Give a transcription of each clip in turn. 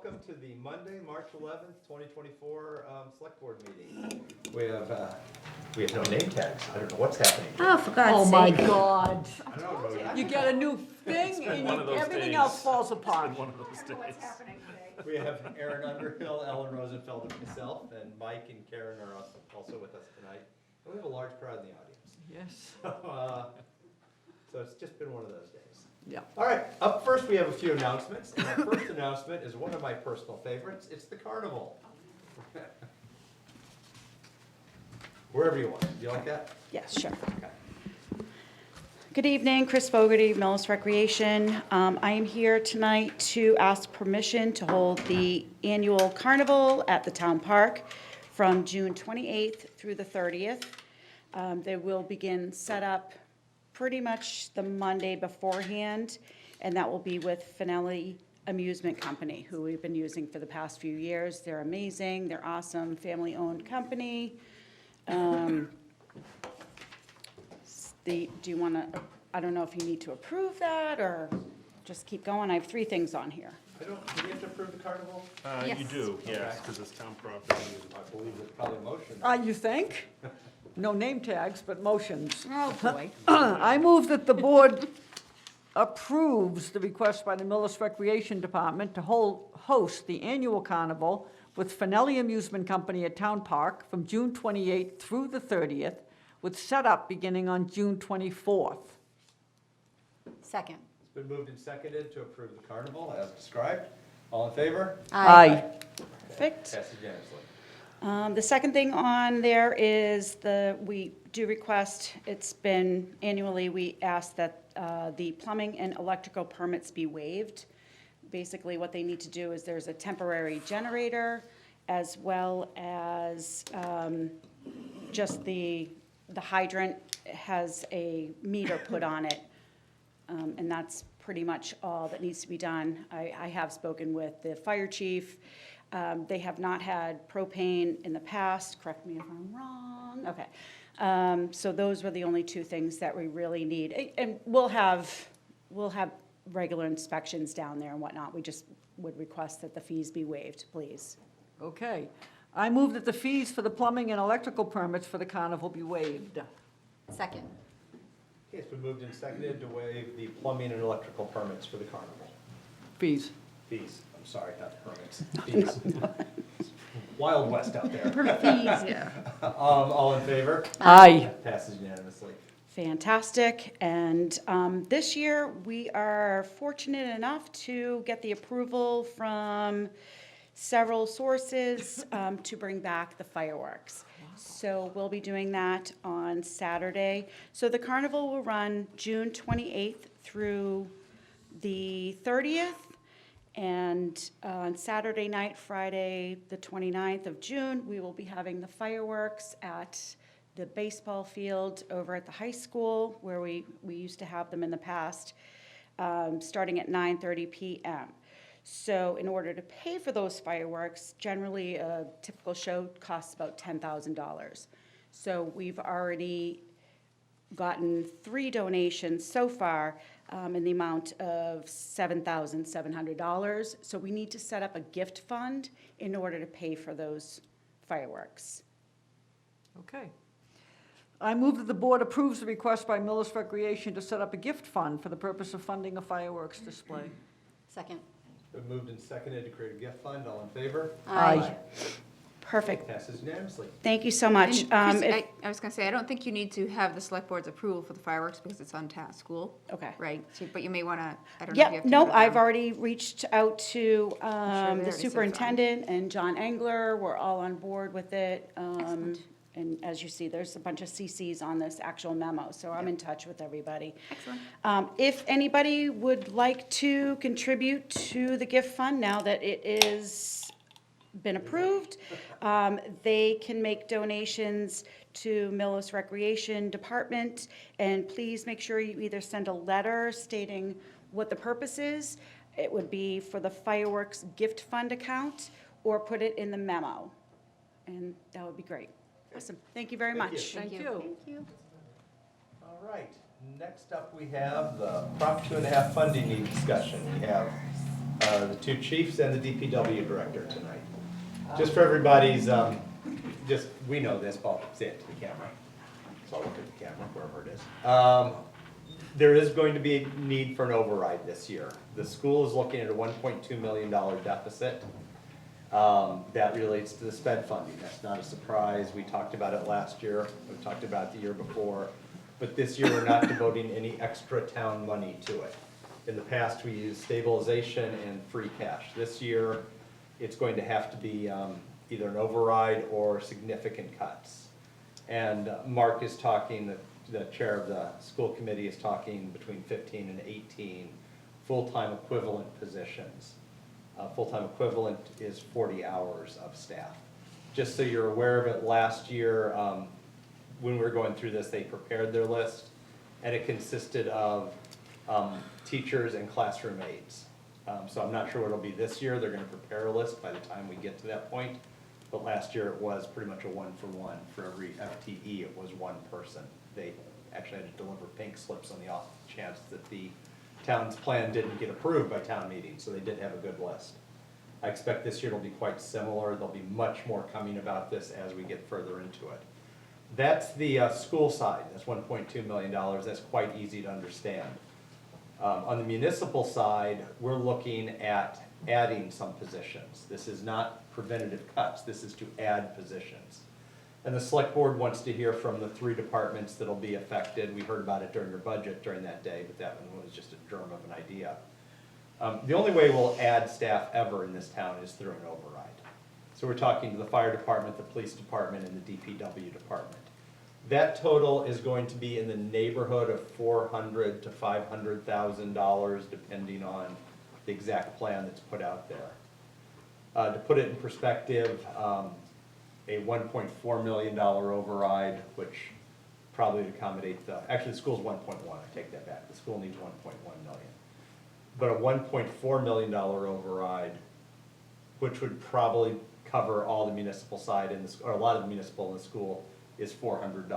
welcome to the Monday, March 11th, 2024 Select Board meeting. We have no name tags. I don't know what's happening. Oh, for God's Oh, sake. my God. I don't know. You get a new thing and everything else falls apart. One of those days. We have Aaron Underhill, Ellen Rosenfeld, and myself, and Mike and Karen are also with us tonight. And we have a large crowd in the audience. Yes. So it's just been one of those days. Yeah. All right, up first we have a few announcements. And our first announcement is one of my personal favorites. It's the carnival. Wherever you want. Do you like that? Yes, sure. Okay. Good evening, Chris Fogarty, Millis Recreation. I am here tonight to ask permission to hold the annual carnival at the town park from June 28th through the 30th. They will begin setup pretty much the Monday beforehand, and that will be with Finelli Amusement Company, who we've been using for the past few years. They're amazing, they're awesome, family-owned company. Do you want to, I don't know if you need to approve that, or just keep going? I have 3 things on here. Do we have to approve the carnival? You do, yes, because it's town property. I believe it's probably a motion. You think? No name tags, but motions. Oh, boy. I move that the board approves the request by the Millis Recreation Department to host the annual carnival with Finelli Amusement Company at Town Park from June 28th through the 30th, with setup beginning on June 24th. Second. It's been moved and seconded to approve the carnival as described. All in favor? Aye. Perfect. Passes unanimously. The second thing on there is we do request, it's been annually, we ask that the plumbing and electrical permits be waived. Basically, what they need to do is there's a temporary generator as well as just the hydrant has a meter put on it. And that's pretty much all that needs to be done. I have spoken with the fire chief. They have not had propane in the past, correct me if I'm wrong, okay. So those were the only 2 things that we really need. And we'll have regular inspections down there and whatnot. We just would request that the fees be waived, please. Okay. I move that the fees for the plumbing and electrical permits for the carnival be waived. Second. Okay, it's been moved and seconded to waive the plumbing and electrical permits for the carnival. Fees. Fees, I'm sorry, not permits. Fees. Wild West out there. Fees, yeah. All in favor? Aye. Passes unanimously. Fantastic. And this year, we are fortunate enough to get the approval from several sources to bring back the fireworks. So we'll be doing that on Saturday. So the carnival will run June 28th through the 30th. And on Saturday night, Friday, the 29th of June, we will be having the fireworks at the baseball field over at the high school, where we used to have them in the past, starting at 9:30 p.m. So in order to pay for those fireworks, generally a typical show costs about $10,000. So we've already gotten 3 donations so far in the amount of $7,700. So we need to set up a gift fund in order to pay for those fireworks. Okay. I move that the board approves the request by Millis Recreation to set up a gift fund for the purpose of funding a fireworks display. Second. Been moved and seconded to create a gift fund. All in favor? Aye. Perfect. Passes unanimously. Thank you so much. And Chris, I was going to say, I don't think you need to have the select board's approval for the fireworks because it's on task school, Okay. right? So, but you may want to, I don't know if you Yeah, have to. no, go I've down. already reached out to they already the said fine. superintendent and John Engler. We're all on board with it. Excellent. And as you see, there's a bunch of CCs on this actual memo, so I'm in touch with everybody. Excellent. If anybody would like to contribute to the gift fund, now that it is been approved, they can make donations to Millis Recreation Department, and please make sure you either send a letter stating what the purpose is, it would be for the fireworks gift fund account, or put it in the memo, and that would be great. Awesome, thank you very Thank you. much. Thank you. Thank you. All right, next up we have the Prop 2.5 funding need discussion. We have the two chiefs and the DPW director tonight. Just for everybody's, we know this, but I'll say it to the camera. So I'll look at the camera, wherever it is. There is going to be a need for an override this year. The school is looking at a $1.2 million deficit. That relates to the sped funding. That's not a surprise. We talked about it last year. We talked about it the year before. But this year, we're not devoting any extra town money to it. In the past, we used stabilization and free cash. This year, it's going to have to be either an override or significant cuts. And Mark is talking, the chair of the school committee is talking between 15 and 18 full-time equivalent positions. Full-time equivalent is 40 hours of staff. Just so you're aware of it, last year, when we were going through this, they prepared their list, and it consisted of teachers and classroom aides. So I'm not sure what it'll be this year. They're gonna prepare a list by the time we get to that point. But last year, it was pretty much a one-for-one. For every FTE, it was one person. They actually had to deliver pink slips on the off chance that the town's plan didn't get approved by town meeting, so they did have a good list. I expect this year it'll be quite similar. There'll be much more coming about this as we get further into it. That's the school side. That's $1.2 million. That's quite easy to understand. On the municipal side, we're looking at adding some positions. This is not preventative cuts. This is to add positions. And the select board wants to hear from the 3 departments that'll be affected. We heard about it during your budget during that day, but that one was just a germ of an idea. The only way we'll add staff ever in this town is through an override. So we're talking to the fire department, the police department, and the DPW department. That total is going to be in the neighborhood of $400,000 to $500,000, depending on the exact plan that's put out there. To put it in perspective, a $1.4 million override, which probably would accommodate actually the school's 1.1, I take that back. The school needs 1.1 million. But a $1.4 million override, which would probably cover all the municipal side or a lot of the municipal in the school, is $400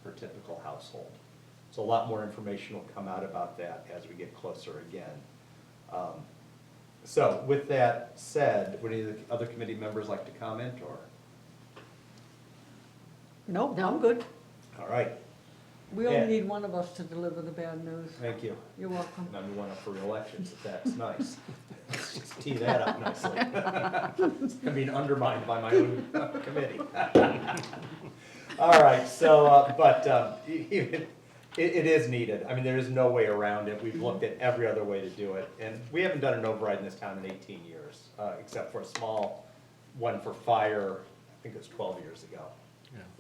per typical household. So a lot more information will come out about that as we get closer again. So with that said, would any of the other committee members like to comment, or? No, I'm good. All right, We Yeah. only need one of us to deliver the bad news. thank you. You're welcome. And I'm one up for reelection, so that's nice. Let's just tee that up nicely. I'm being undermined by my own committee. All right, so, it is needed. I mean, there is no way around it. We've looked at every other way to do it. And we haven't done an override in this town in 18 years, except for a small one for fire, I think it was 12 years ago.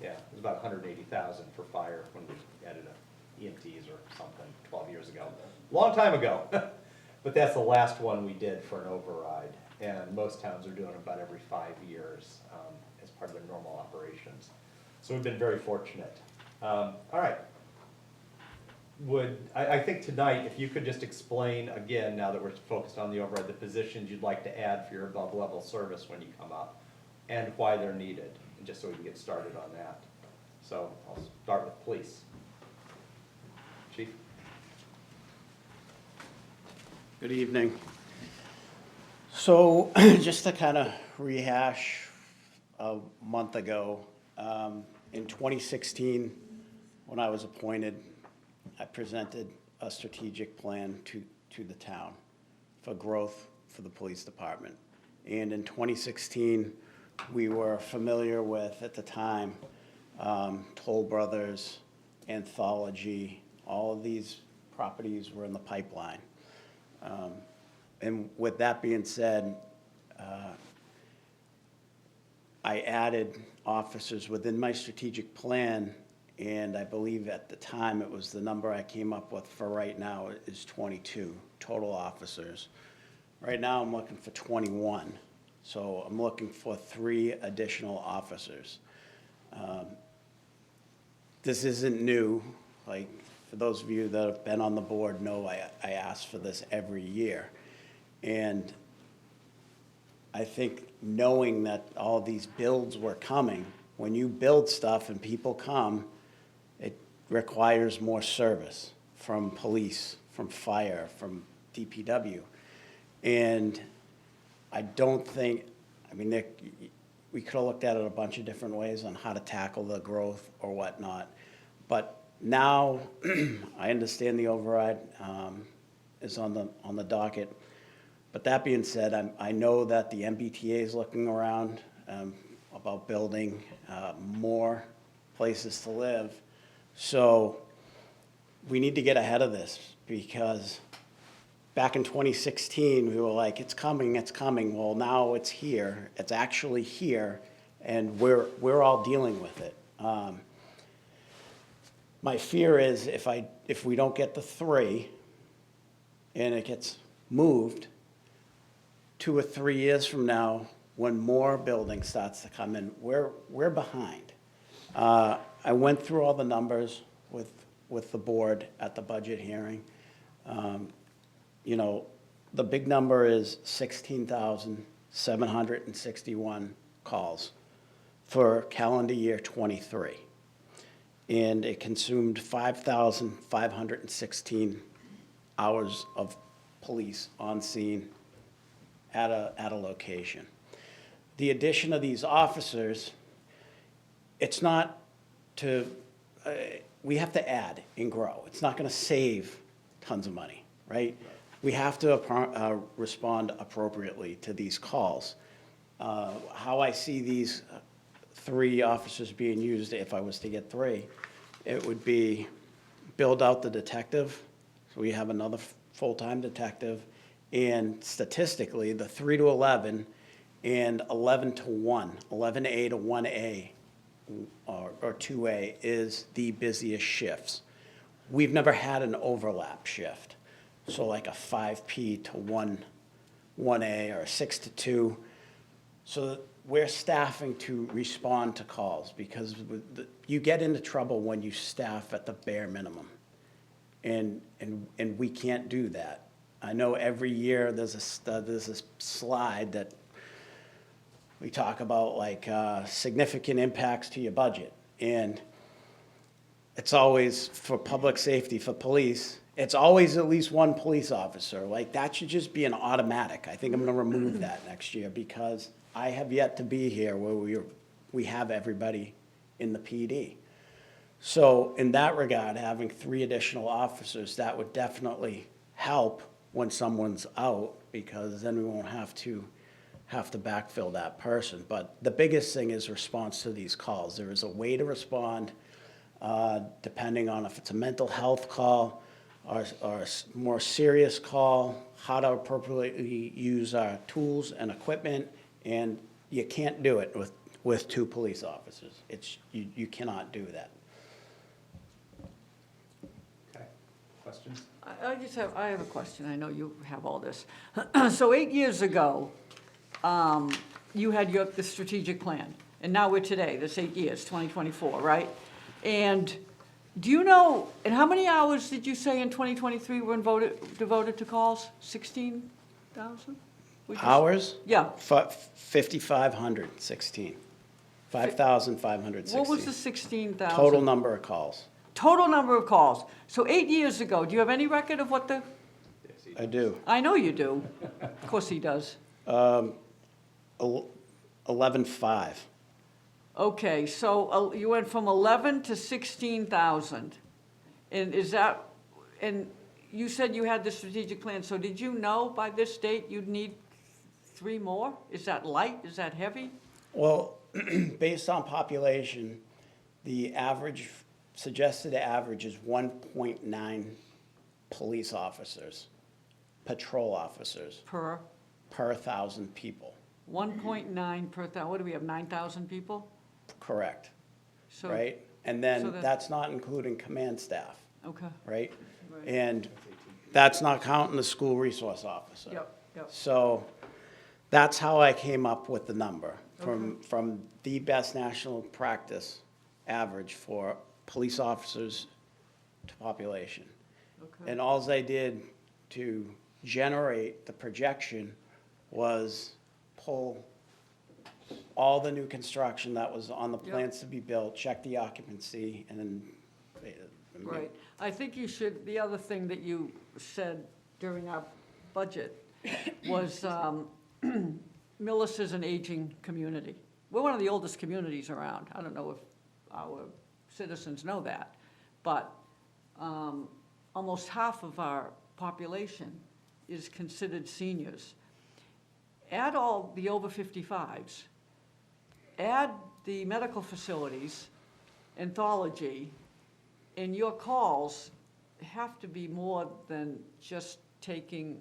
Yeah, it was about 180,000 for fire when we added EMTs or something 12 years ago. Long time ago. But that's the last one we did for an override. And most towns are doing it about every 5 years as part of their normal operations. So we've been very fortunate. All right. I think tonight, if you could just explain again, now that we're focused on the override, the positions you'd like to add for your above-level service when you come up, and why they're needed, and just so we can get started on that. So I'll start with police. Chief? Good evening. So just to kind of rehash a month ago, in 2016, when I was appointed, I presented a strategic plan to the town for growth for the police department. And in 2016, we were familiar with, at the time, Toll Brothers, Anthology, all of these properties were in the pipeline. And with that being said, I added officers within my strategic plan, and I believe at the time it was the number I came up with for right now is 22 total officers. Right now I'm looking for 21, so I'm looking for 3 additional officers. This isn't new. Like, for those of you that have been on the board know I ask for this every year. And I think knowing that all these builds were coming, when you build stuff and people come, it requires more service from police, from fire, from DPW. And I don't think, I mean, we could have looked at it a bunch of different ways on how to tackle the growth or whatnot. But now, I understand the override is on the docket. But that being said, I know that the MBTA is looking around about building more places to live. So we need to get ahead of this, because back in 2016, we were like, it's coming, it's coming. Well, now it's here. It's actually here, and we're all dealing with it. My fear is if we don't get the 3 and it gets moved, 2 or 3 years from now, when more building starts to come in, we're behind. I went through all the numbers with the board at the budget hearing. You know, the big number is 16,761 calls for calendar year '23. And it consumed 5,516 hours of police on scene at a location. The addition of these officers, it's not to, we have to add and grow. It's not gonna save tons of money, right? We have to respond appropriately to these calls. How I see these 3 officers being used, if I was to get 3, it would be build out the detective, so we have another full-time detective, and statistically, the 3 to 11 and 11 to 1, 11A to 1A, or 2A is the busiest shifts. We've never had an overlap shift, so like a 5P to 1A or a 6 to 2. So we're staffing to respond to calls, because you get into trouble when you staff at the bare minimum. And we can't do that. I know every year there's a slide that we talk about, like significant impacts to your budget. And it's always for public safety, for police, it's always at least 1 police officer. Like, that should just be an automatic. I think I'm gonna remove that next year, because I have yet to be here where we have everybody in the PD. So in that regard, having 3 additional officers, that would definitely help when someone's out, because then we won't have to backfill that person. But the biggest thing is response to these calls. There is a way to respond, depending on if it's a mental health call or a more serious call, how to appropriately use our tools and equipment, and you can't do it with 2 police officers. You cannot do that. Okay, questions? I have a question. I know you have all this. So 8 years ago, you had the strategic plan, and now we're today, that's 8 years, 2024, right? And do you know, and how many hours did you say in 2023 were devoted to calls? 16,000? Hours? Yeah. 5,516. 5,516. What was the 16,000? Total number of calls. Total number of calls. So 8 years ago, do you have any record of what the, I do. I know you do. Of course he does. 11,500. Okay, so you went from 11 to 16,000. And and you said you had the strategic plan, so did you know by this date you'd need 3 more? Is that light? Is that heavy? Well, based on population, the suggested average is 1.9 police officers, patrol officers, Per per 1,000 people. 1.9 per thousand, what do we have, 9,000 people? Correct, So right? And so then that- that's not including command staff, Okay, right? Right. And that's not counting the school resource officer. yep. So that's how I came up with the number, from the best national practice average for police officers to population. Okay. And alls I did to generate the projection was pull all the new construction that was on the Yep. plans to be built, check the occupancy, and then. Right. I think you should, the other thing that you said during our budget was Millis is an aging community. We're one of the oldest communities around. I don't know if our citizens know that, but almost half of our population is considered seniors. Add all the over 55s, add the medical facilities, anthology, and your calls have to be more than just taking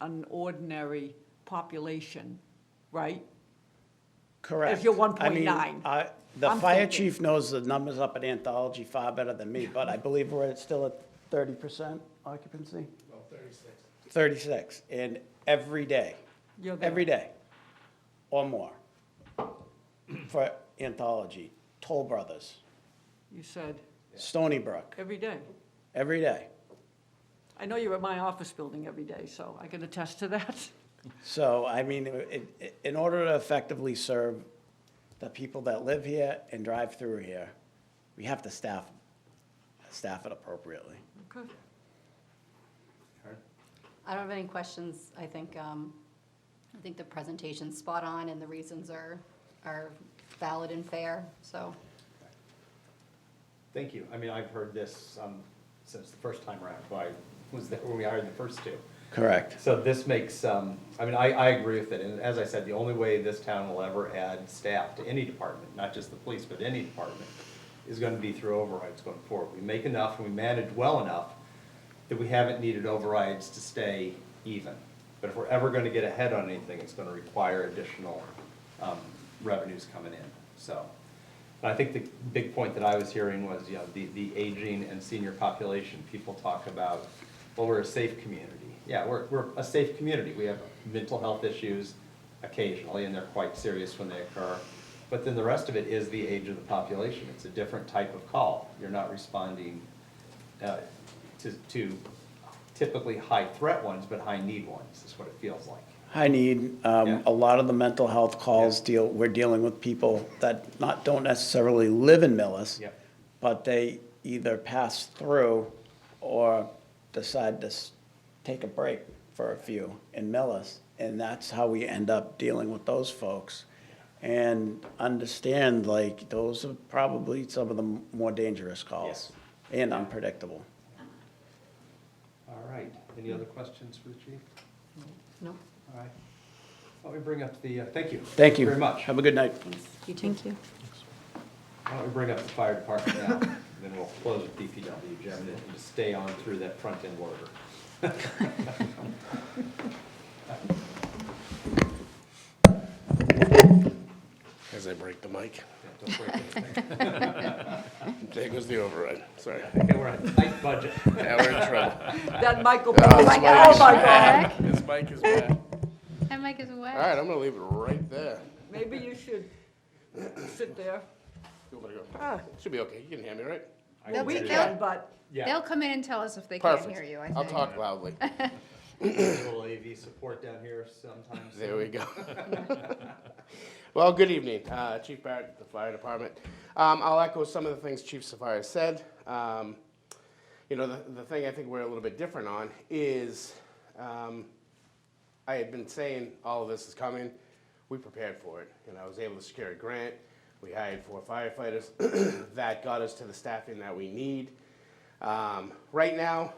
an ordinary population, right? Correct. If you're I mean, 1.9. The I'm fire thinking. chief knows the numbers up at Anthology far better than me, but I believe we're still at 30% occupancy? Well, 36. 36, and every day, You're there. every day, or more, for Anthology, Toll Brothers, You said Stony Brook, every day. every day. I know you're at my office building every day, so I can attest to that. So, I mean, in order to effectively serve the people that live here and drive through here, we have to staff it appropriately. Okay. I don't have any questions. I think the presentation's spot on and the reasons are valid and fair, so. Thank you. I mean, I've heard this since the first time around, when I was there when we hired the first two. Correct. So this makes, I mean, I agree with it, and as I said, the only way this town will ever add staff to any department, not just the police, but any department, is gonna be through overrides going forward. We make enough and we manage well enough that we haven't needed overrides to stay even. But if we're ever gonna get ahead on anything, it's gonna require additional revenues coming in, so. And I think the big point that I was hearing was, you know, the aging and senior population. People talk about, well, we're a safe community. Yeah, we're a safe community. We have mental health issues occasionally, and they're quite serious when they occur. But then the rest of it is the age of the population. It's a different type of call. You're not responding to typically high-threat ones, but high-need ones, is what it feels like. High need, Yeah. a lot of the mental health calls we're dealing with people that don't necessarily live in Millis, Yep. but they either pass through or decide to take a break for a few in Millis, and that's how we end up dealing with those folks. And understand, like, those are probably some of the more dangerous calls and unpredictable. All right. Any other questions for the chief? No. All right. Let me bring up the, thank you. Thank you. Very much. Have a good night. You too. Thank you. Why don't we bring up the fire department now, and then we'll close with DPW, Jim, and just stay on through that front end order. As I break the mic. Yeah, don't break anything. There goes the override, sorry. Okay, we're on a tight budget. Now we're in trouble. That Michael. Oh my God. Oh, my God. This mic is bad. That mic is wet. All right, I'm gonna leave it right there. Maybe you should sit there. You wanna go? Should be okay, you can hear me, right? They'll We be- can, but Yeah, They'll come in and tell us if they can't Perfect. hear you, I think. I'll talk loudly. a little AV support down here sometimes. There we go. Well, good evening, Chief Barrett, the fire department. I'll echo some of the things Chief Safari said. You know, the thing I think we're a little bit different on is, I had been saying all of this is coming. We prepared for it. You know, I was able to secure a grant. We hired 4 firefighters. That got us to the staffing that we need. Right now,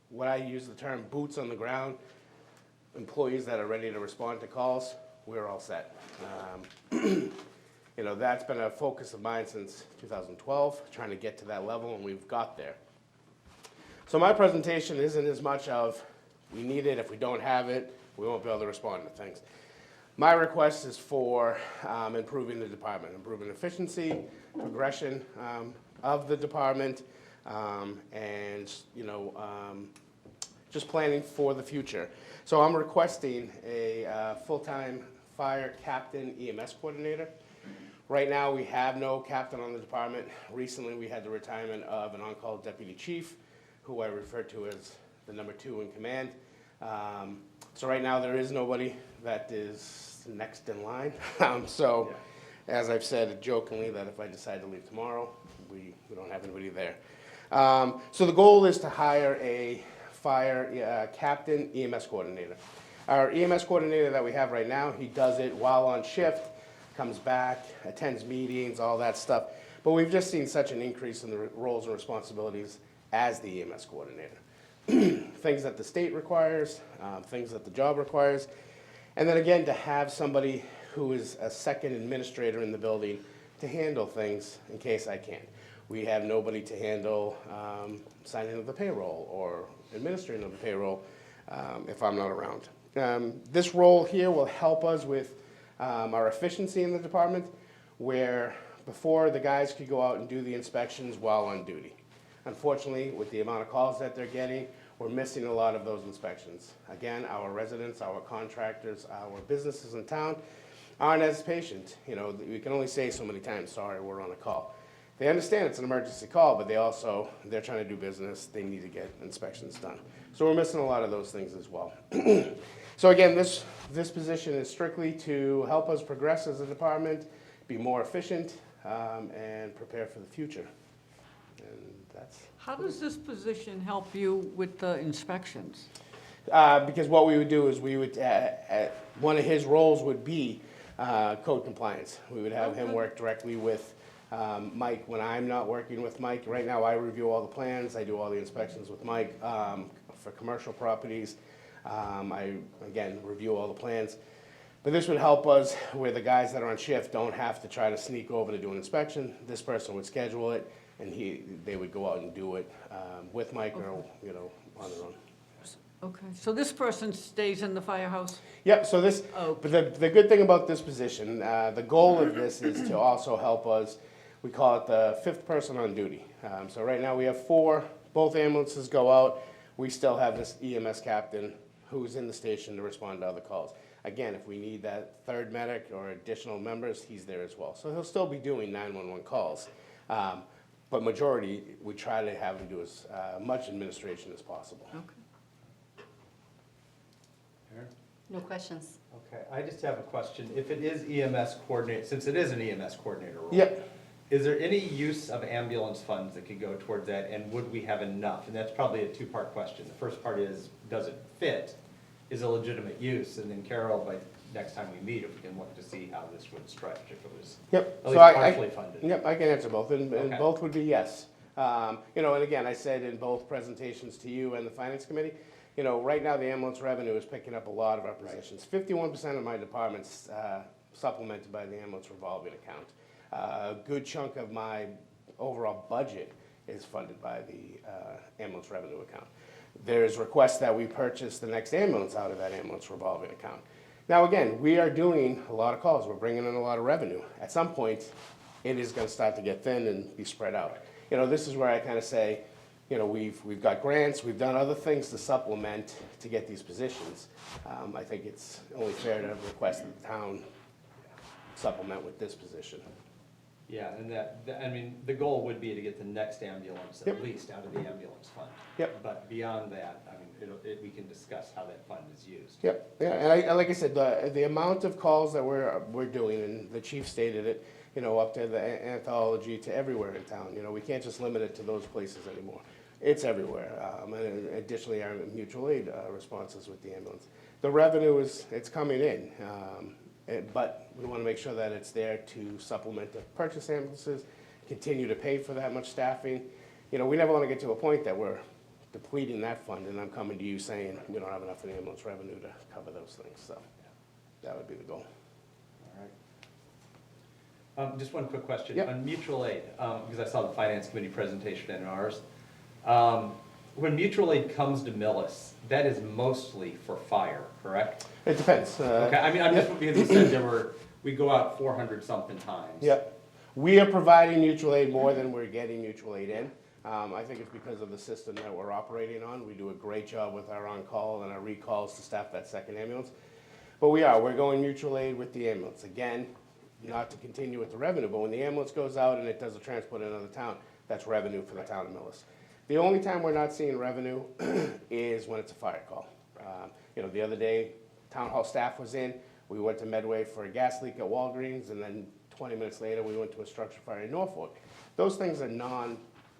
what I use the term boots on the ground, employees that are ready to respond to calls, we're all set. You know, that's been a focus of mine since 2012, trying to get to that level, and we've got there. So my presentation isn't as much of, we need it, if we don't have it, we won't be able to respond to things. My request is for improving the department, improving efficiency, progression of the department, and, you know, just planning for the future. So I'm requesting a full-time fire captain EMS coordinator. Right now, we have no captain on the department. Recently, we had the retirement of an on-call deputy chief, who I refer to as the number 2 in command. So right now, there is nobody that is next in line. So, as I've said jokingly, that if I decide to leave tomorrow, we don't have anybody there. So the goal is to hire a fire captain EMS coordinator. Our EMS coordinator that we have right now, he does it while on shift, comes back, attends meetings, all that stuff. But we've just seen such an increase in the roles and responsibilities as the EMS coordinator. Things that the state requires, things that the job requires. And then again, to have somebody who is a second administrator in the building to handle things in case I can't. We have nobody to handle signing of the payroll or administering of the payroll if I'm not around. This role here will help us with our efficiency in the department, where before the guys could go out and do the inspections while on duty. Unfortunately, with the amount of calls that they're getting, we're missing a lot of those inspections. Again, our residents, our contractors, our businesses in town aren't as patient. You know, we can only say so many times, sorry, we're on a call. They understand it's an emergency call, but they're trying to do business, they need to get inspections done. So we're missing a lot of those things as well. So again, this position is strictly to help us progress as a department, be more efficient, and prepare for the future. And that's, How does this position help you with the inspections? because what we would do is we would, one of his roles would be code compliance. We would have him work directly with Mike when I'm not working with Mike. Right now, I review all the plans, I do all the inspections with Mike for commercial properties. I, again, review all the plans. But this would help us where the guys that are on shift don't have to try to sneak over to do an inspection. This person would schedule it, and they would go out and do it with Mike or, you know, on their own. Okay, so this person stays in the firehouse? Yep, so this, Oh. but the good thing about this position, the goal of this is to also help us, we call it the fifth person on duty. So right now we have 4, both ambulances go out, we still have this EMS captain who's in the station to respond to other calls. Again, if we need that third medic or additional members, he's there as well. So he'll still be doing 911 calls. But majority, we try to have him do as much administration as possible. Okay. No questions. Okay, I just have a question. If it is EMS coordinator, since it is an EMS coordinator role. Yep. Is there any use of ambulance funds that could go towards that, and would we have enough? And that's probably a 2-part question. The first part is, does it fit? Is a legitimate use? And then Carol, by next time we meet, if we can look to see how this would stretch, if it was Yep. at So least I- partially funded. Yep, I can answer both, and Okay. both would be yes. You know, and again, I said in both presentations to you and the Finance Committee, you know, right now the ambulance revenue is picking up a lot of our positions. 51% of my department's supplemented by the ambulance revolving account. A good chunk of my overall budget is funded by the ambulance revenue account. There's requests that we purchase the next ambulance out of that ambulance revolving account. Now, again, we are doing a lot of calls, we're bringing in a lot of revenue. At some point, it is gonna start to get thin and be spread out. You know, this is where I kind of say, you know, we've got grants, we've done other things to supplement to get these positions. I think it's only fair to request that the town supplement with this position. Yeah, and I mean, the goal would be to get the next ambulance at Yep. least out of the ambulance fund. Yep. But beyond that, I mean, we can discuss how that fund is used. Yep, yeah, and like I said, the amount of calls that we're doing, and the chief stated it, you know, up to the anthology, to everywhere in town, you know, we can't just limit it to those places anymore. It's everywhere, and additionally, our mutual aid responses with the ambulance. The revenue it's coming in, but we want to make sure that it's there to supplement the purchase ambulances, continue to pay for that much staffing. You know, we never want to get to a point that we're depleting that fund, and I'm coming to you saying we don't have enough in ambulance revenue to cover those things, so that would be the goal. All right. Just one quick question. Yep. On mutual aid, because I saw the finance committee presentation and ours. When mutual aid comes to Millis, that is mostly for fire, correct? It depends. Okay, I mean, I'm just, because you said we go out 400 something times. Yep. We are providing mutual aid more than we're getting mutual aid in. I think it's because of the system that we're operating on. We do a great job with our on-call and our recalls to staff that second ambulance. But we're going mutual aid with the ambulance. Again, not to continue with the revenue, but when the ambulance goes out and it does a transport in another town, that's revenue for the town of Millis. The only time we're not seeing revenue is when it's a fire call. You know, the other day, town hall staff was in, we went to Medway for a gas leak at Walgreens, and then 20 minutes later, we went to a structure fire in Norfolk. Those things are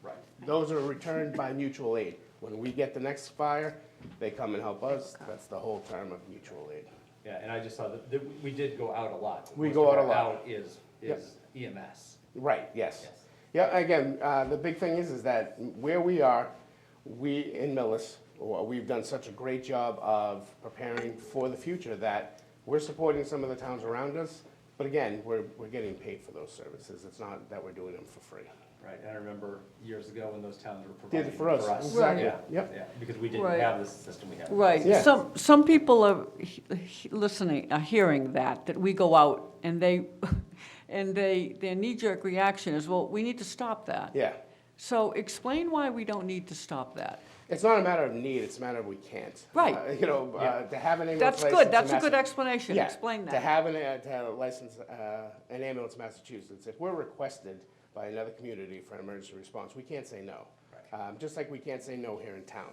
Right. Those are returned by mutual aid. When we get the next fire, they come and help us. That's the whole term of mutual aid. Yeah, and I just saw that we did go out a lot. We Most go of out a our lot. Out is EMS. Right, yes. Yes. Yeah, again, the big thing is that where we are, we in Millis, we've done such a great job of preparing for the future that we're supporting some of the towns around us, but again, we're getting paid for those services. It's not that we're doing them for free. Right, and I remember years ago when those towns were Did providing it for us, for us. exactly. Yeah, Yep. yeah, because we didn't Right. have the system we have. Right, Yeah. some people are listening, are hearing that we go out and their knee-jerk reaction is, well, we need to stop that. Yeah. So explain why we don't need to stop that. It's not a matter of need, it's a matter of we can't. Right. To have an ambulance That's license good, in that's a good Massa- explanation, Yeah, explain To that. have to have a license, an ambulance in Massachusetts, if we're requested by another community for an emergency response, we can't say no. Just like we can't say no here in town.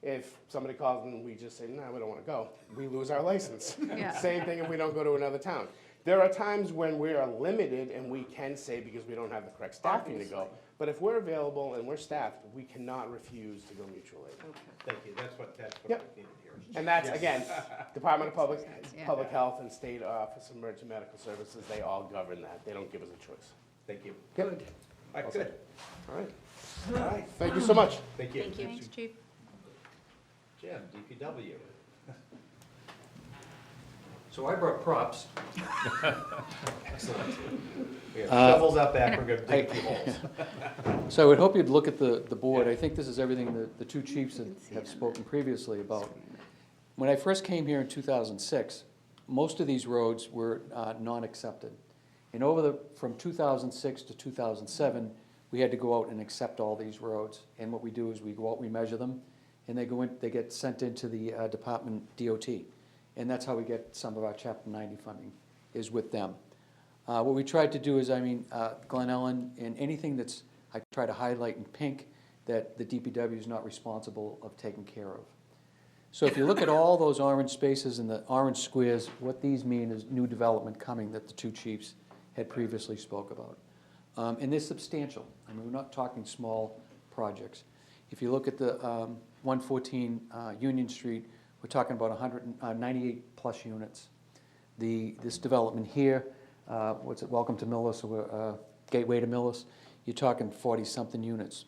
If somebody calls and we just say, no, we don't want to go, we lose our license. Yeah. Same thing if we don't go to another town. There are times when we are limited and we can say because we don't have the correct staffing to go. But if we're available and we're staffed, we cannot refuse to go mutual aid. Thank you, that's what Yep. I needed here. And that's, again, Department of Yeah. Public Health and State Office of Emergency Medical Services, they all govern that. They don't give us a choice. Thank you. Good. All right, good. All right. All right, Thank you so much. thank you. Thank you. Thanks, chief. Jim, DPW. So I brought props. Excellent. We have shovels out back, we're gonna dig I- two holes. So I would hope you'd look at the board. I think this is everything that the two chiefs have spoken previously about. When I first came here in 2006, most of these roads were non-accepted. And from 2006 to 2007, we had to go out and accept all these roads. And what we do is we go out, we measure them, and they get sent into the Department DOT. And that's how we get some of our Chapter 90 funding, is with them. What we tried to do is, Glen Ellen, and anything I try to highlight in pink, that the DPW is not responsible of taking care of. So if you look at all those orange spaces and the orange squares, what these mean is new development coming that the two chiefs had previously spoke about. And they're substantial. We're not talking small projects. If you look at the 114 Union Street, we're talking about 198 plus units. This development here, Welcome to Millis, or Gateway to Millis, you're talking 40-something units.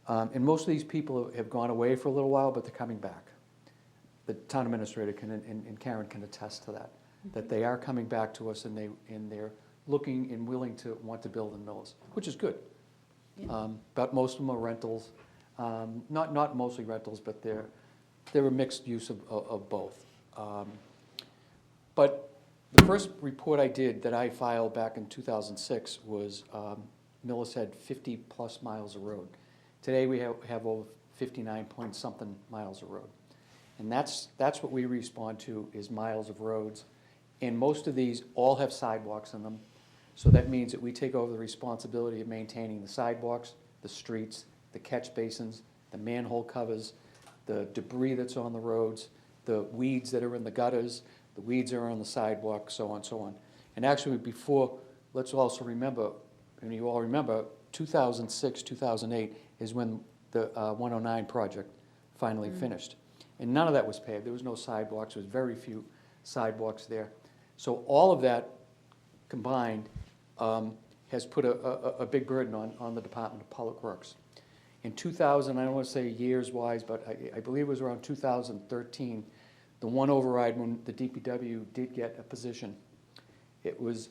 And most of these people have gone away for a little while, but they're coming back. The town administrator and Karen can attest to that they are coming back to us and they're looking and willing to want to build in Millis, which is good. But most of them are rentals, not mostly rentals, but they're a mixed use of both. But the first report I did that I filed back in 2006 was Millis had 50-plus miles of road. Today we have over 59 point something miles of road. And that's what we respond to, is miles of roads. And most of these all have sidewalks in them. So that means that we take over the responsibility of maintaining the sidewalks, the streets, the catch basins, the manhole covers, the debris that's on the roads, the weeds that are in the gutters, the weeds that are on the sidewalk, so on, so on. And actually let's also remember, and you all remember, 2006, 2008 is when the 109 project finally finished. And none of that was paved. There was no sidewalks. There was very few sidewalks there. So all of that combined has put a big burden on the Department of Public Works. In 2000, I don't want to say years-wise, but I believe it was around 2013, the one override when the DPW did get a position. It was,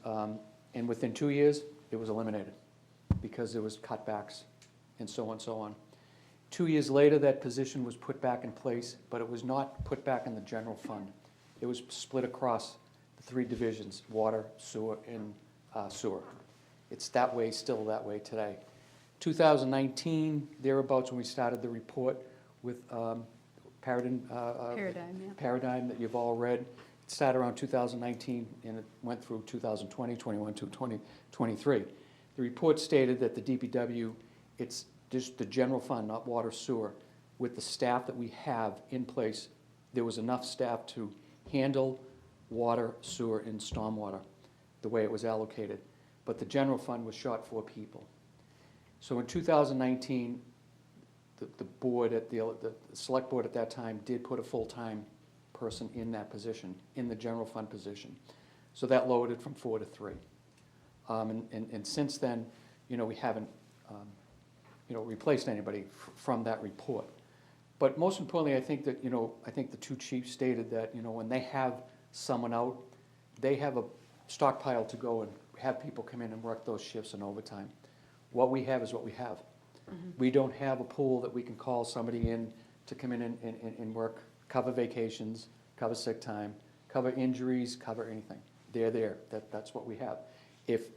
and within 2 years, it was eliminated because there was cutbacks and so on and so on. 2 years later, that position was put back in place, but it was not put back in the general fund. It was split across the three divisions, water, sewer, and sewer. It's that way, still that way today. 2019, thereabouts when we started the report with Paradigm that you've all read. It started around 2019 and it went through 2020, 21 to 2023. The report stated that the DPW, it's just the general fund, not water, sewer, with the staff that we have in place, there was enough staff to handle water, sewer, and stormwater the way it was allocated. But the general fund was short 4 people. So in 2019, the board the select board at that time did put a full-time person in that position, in the general fund position. So that lowered it from 4 to 3. And since then, we haven't, replaced anybody from that report. But most importantly, I think that, I think the two chiefs stated that, when they have someone out, they have a stockpile to go and have people come in and work those shifts and overtime. What we have is what we have. We don't have a pool that we can call somebody in to come in and work, cover vacations, cover sick time, cover injuries, cover anything. They're there, that's what we have. If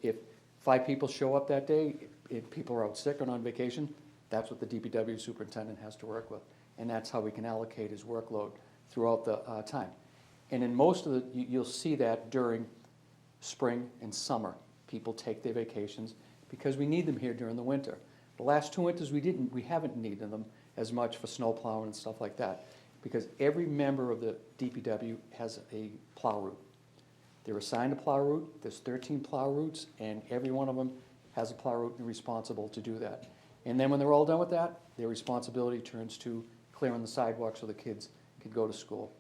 5 people show up that day, if people are out sick or on vacation, that's what the DPW superintendent has to work with. And that's how we can allocate his workload throughout the time. And in most of you'll see that during spring and summer. People take their vacations because we need them here during the winter. The last 2 winters we haven't needed them as much for snow plowing and stuff like that, because every member of the DPW has a plow route. They're assigned a plow route, there's 13 plow routes, and every one of them has a plow route and responsible to do that. And then when they're all done with that, their responsibility turns to clearing the sidewalks so the kids can go to school.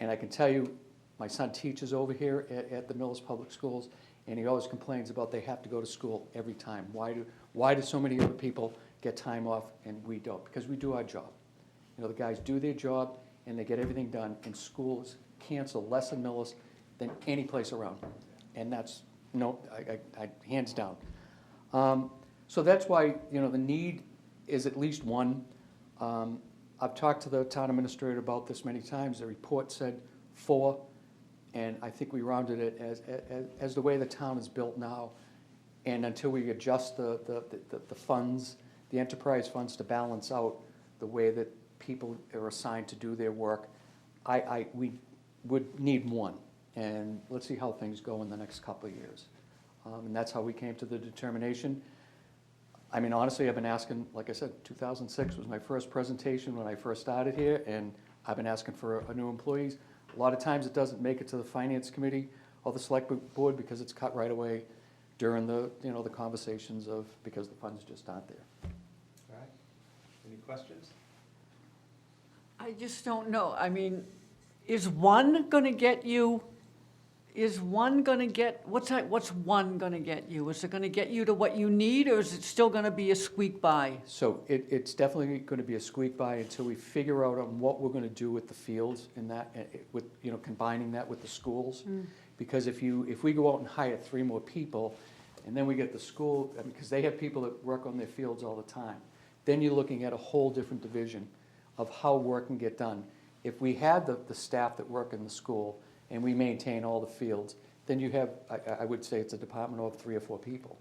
And I can tell you, my son teaches over here at the Millis Public Schools, and he always complains about they have to go to school every time. Why do so many other people get time off and we don't? Because we do our job. The guys do their job and they get everything done, and schools cancel less in Millis than any place around. And that's, hands down. So that's why, the need is at least one. I've talked to the town administrator about this many times. The report said 4, and I think we rounded it as the way the town is built now. And until we adjust the funds, the enterprise funds to balance out the way that people are assigned to do their work, we would need 1. And let's see how things go in the next couple of years. And that's how we came to the determination. I mean, honestly, I've been asking, like I said, 2006 was my first presentation when I first started here, and I've been asking for a new employees. A lot of times it doesn't make it to the finance committee or the select board because it's cut right away during the conversations because the funds just aren't there. All right. Any questions? I just don't know. I mean, is one gonna get you, what's one gonna get you? Is it gonna get you to what you need, or is it still gonna be a squeak by? So it's definitely going to be a squeak by until we figure out on what we're going to do with the fields and that, with, combining that with the schools. Because if we go out and hire 3 more people, and then we get the school, because they have people that work on their fields all the time, then you're looking at a whole different division of how work can get done. If we had the staff that work in the school and we maintain all the fields, then you have, I would say it's a department of 3 or 4 people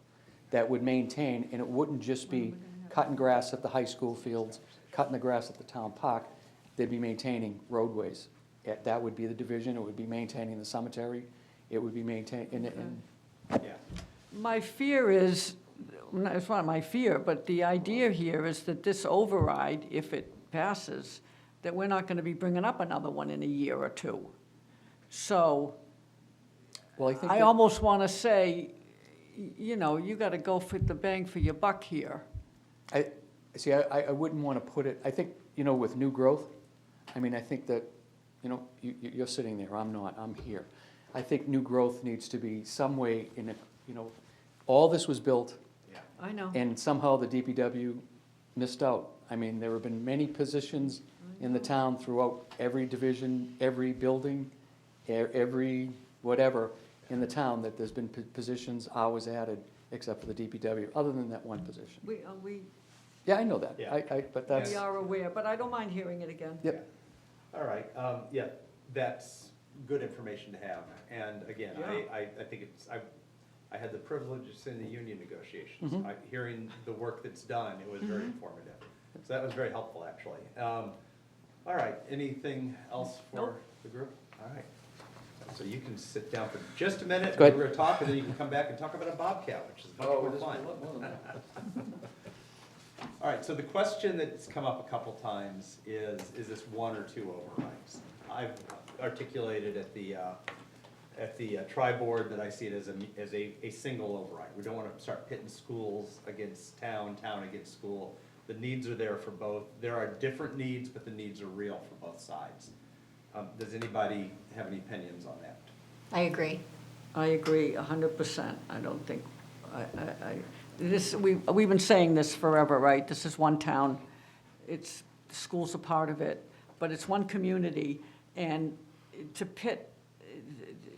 that would maintain, and it wouldn't just be cutting grass at the high school fields, cutting the grass at the town park. They'd be maintaining roadways. That would be the division. It would be maintaining the cemetery. It would be maintaining, Yeah. My fear is, it's not my fear, but the idea here is that this override, if it passes, that we're not gonna be bringing up another one in a year or 2. So well, I think I that- almost wanna say, you gotta go for the bang for your buck here. I wouldn't want to put it, I think, with new growth, I think that, you're sitting there, I'm not, I'm here. I think new growth needs to be some way in it, all this was built, Yeah. I know. and somehow the DPW missed out. There have been many positions in the town throughout every division, every building, every whatever in the town, that there's been positions always added, except for the DPW, other than that one position. We Yeah, I know that, Yeah. but that's, are aware, but I don't mind hearing it again. yep. All right, yeah, that's good information to have. And again, I think I had the privilege of sitting in the union negotiations. Mhm. Hearing the work that's done, it was very informative. So that was very helpful, actually. All right, anything else for Nope. the group? All right. So you can sit down for just a minute. Go ahead. We're going to talk, and then you can come back and talk about a Bobcat, which is much more fun. All right, so the question that's come up a couple times is this 1 or 2 overrides? I've articulated at the at the tri-board that I see it as a single override. We don't want to start pitting schools against town, town against school. The needs are there for both. There are different needs, but the needs are real for both sides. Does anybody have any opinions on that? I agree. I agree 100%. I don't think, we've been saying this forever, right? This is one town. It's, the schools are part of it, but it's one community. And to pit,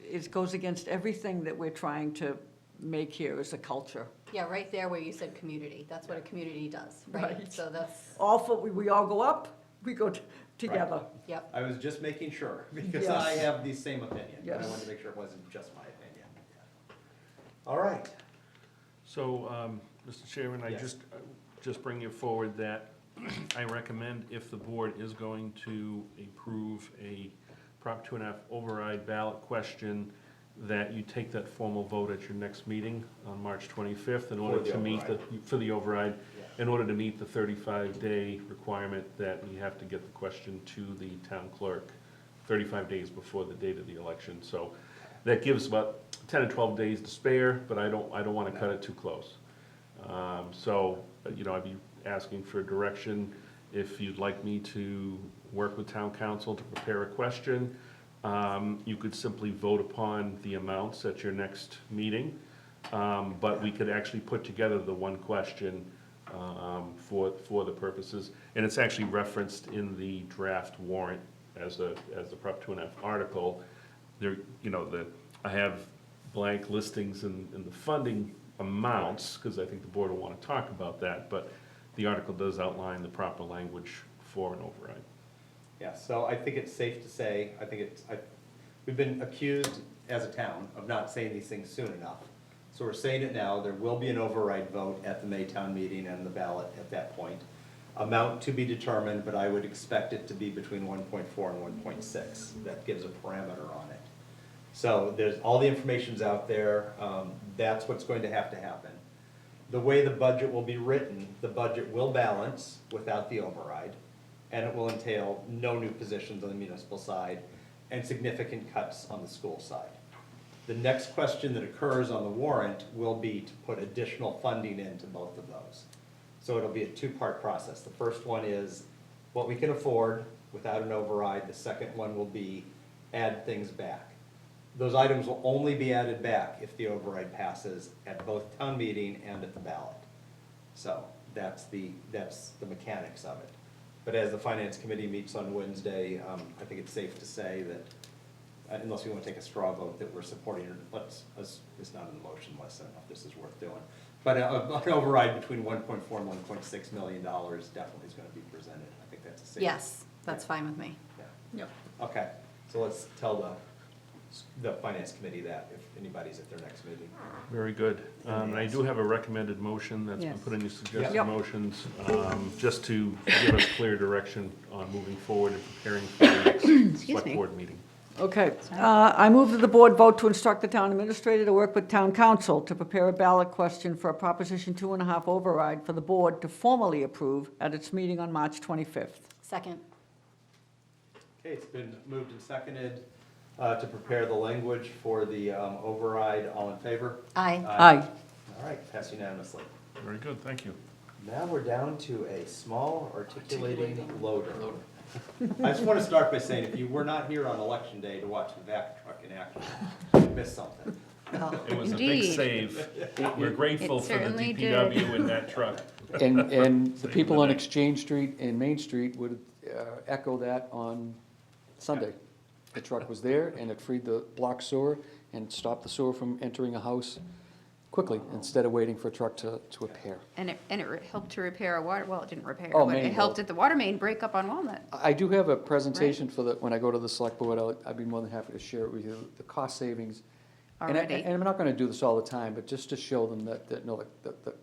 it goes against everything that we're trying to make here as a culture. Yeah, right there where you said community, that's what a community does, right? Right. So that's, All for, we all go up, we go together. yep. I was just making sure, because I Yes. have the same opinion, but I Yes. wanted to make sure it wasn't just my opinion. All right. So, Mr. Chairman, I Yes. just bring you forward that I recommend if the board is going to approve a Prop 2.5 override ballot question, that you take that formal vote at your next meeting on March 25th in order the to meet the, override. for the override, Yeah. in order to meet the 35-day requirement that you have to get the question to the town clerk 35 days before the date of the election. So that gives about 10 or 12 days to spare, but I don't want to cut it too close. So, I'd be asking for direction if you'd like me to work with town council to prepare a question. You could simply vote upon the amounts at your next meeting, but we could actually put together the one question for the purposes. And it's actually referenced in the draft warrant as the Prop 2.5 article. There, I have blank listings in the funding amounts, because I think the board will want to talk about that, but the article does outline the proper language for an override. Yeah, so I think it's safe to say, we've been accused as a town of not saying these things soon enough. So we're saying it now, there will be an override vote at the May town meeting and the ballot at that point. Amount to be determined, but I would expect it to be between 1.4 and 1.6. That gives a parameter on it. So there's, all the information's out there, that's what's going to happen. The way the budget will be written, the budget will balance without the override, and it will entail no new positions on the municipal side and significant cuts on the school side. The next question that occurs on the warrant will be to put additional funding into both of those. So it'll be a two-part process. The first one is what we can afford without an override. The second one will be add things back. Those items will only be added back if the override passes at both town meeting and at the ballot. So that's the mechanics of it. But as the finance committee meets on Wednesday, I think it's safe to say that, unless we want to take a straw vote, that we're supporting it. It's not in the motion list, I don't know if this is worth doing. But an override between 1.4 and 1.6 million dollars definitely is going to be presented. I think that's a safe. Yes, that's fine with me. Yeah. Yep. Okay, so let's tell the finance committee that if anybody's at their next meeting. Very good. And I do have a recommended motion that's been Yes. put in your suggested Yep. motions, just to give us clear direction on moving forward and preparing for the next select me. board meeting. Okay, I move that the board vote to instruct the town administrator to work with town council to prepare a ballot question for a Proposition 2.5 override for the board to formally approve at its meeting on March 25th. Second, Okay, it's been moved and seconded to prepare the language for the override. All in favor? aye. Aye. All right, passed unanimously. Very good, thank you. Now we're down to a small articulating loader. I just want to start by saying, if you were not here on election day to watch the vac truck in action, you missed something. It was a big Indeed. save. We're grateful It for the certainly DPW and that truck. And the Save people the on day. Exchange Street and Main Street would echo that on Sunday. The truck was there, and it freed the block sewer and stopped the sewer from entering a house quickly, instead of waiting for a truck to repair. And it helped to repair a water, well, it didn't repair, Oh, but main it helped well. at the water main break up on Walnut. I do have a presentation for when I go to the select board, I'd be more than happy to share it with you, the cost savings. And Already. And I'm not gonna do this all the time, but just to show them that no, the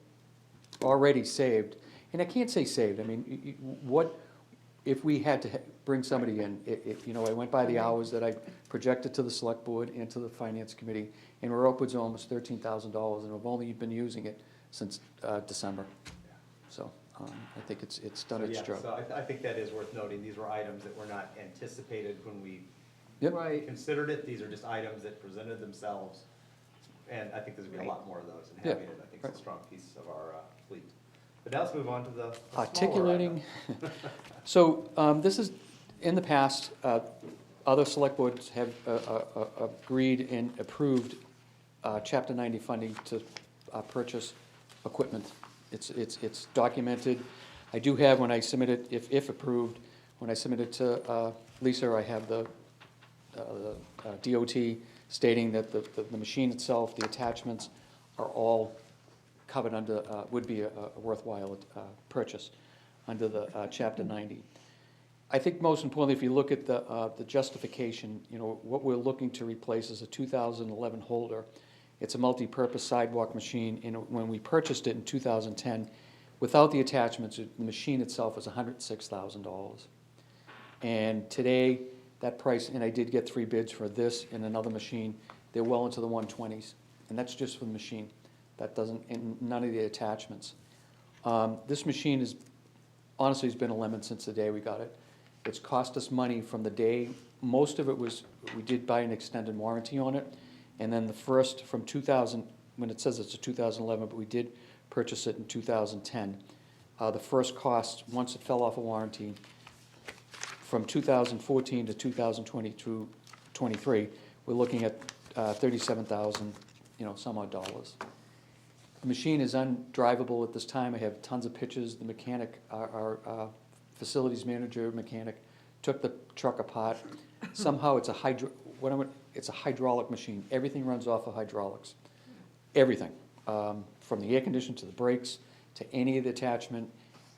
already saved, and I can't say saved, I mean, what, if we had to bring somebody in, I went by the hours that I projected to the select board and to the finance committee, and we're upwards of almost $13,000, and we've only been using it since December. So, I think it's done its Yeah, job. so I think that is worth noting. These were items that were not anticipated when we Yep. Right. considered it. These are just items that presented themselves. And I think there's gonna be a lot more of those, and Yeah, having it, I think, is a strong piece of our fleet. But now let's move on to the smaller Articulating, item. so this is, in the past, other select boards have agreed and approved Chapter 90 funding to purchase equipment. It's documented. I do have, when I submit it, if approved, when I submit it to Lisa, I have the DOT stating that the machine itself, the attachments, are all covered under, would be a worthwhile purchase under the Chapter 90. I think most importantly, if you look at the justification, you know, what we're looking to replace is a 2011 Holder. It's a multi-purpose sidewalk machine, and when we purchased it in 2010, without the attachments, the machine itself was $106,000. And today, that price, and I did get 3 bids for this and another machine, they're well into the 120s, and that's just for the machine. That doesn't, and none of the attachments. This machine is, honestly, has been a lemon since the day we got it. It's cost us money from the day, most of it was, we did buy an extended warranty on it, and then the first from 2000, when it says it's a 2011, but we did purchase it in 2010. The first cost, once it fell off a warranty, from 2014 to 2022, 23, we're looking at 37,000, some odd dollars. The machine is undrivable at this time. I have tons of pictures. The mechanic, our facilities manager mechanic, took the truck apart. Somehow it's it's a hydraulic machine. Everything runs off of hydraulics. Everything, from the air conditioner to the brakes to any of the attachment.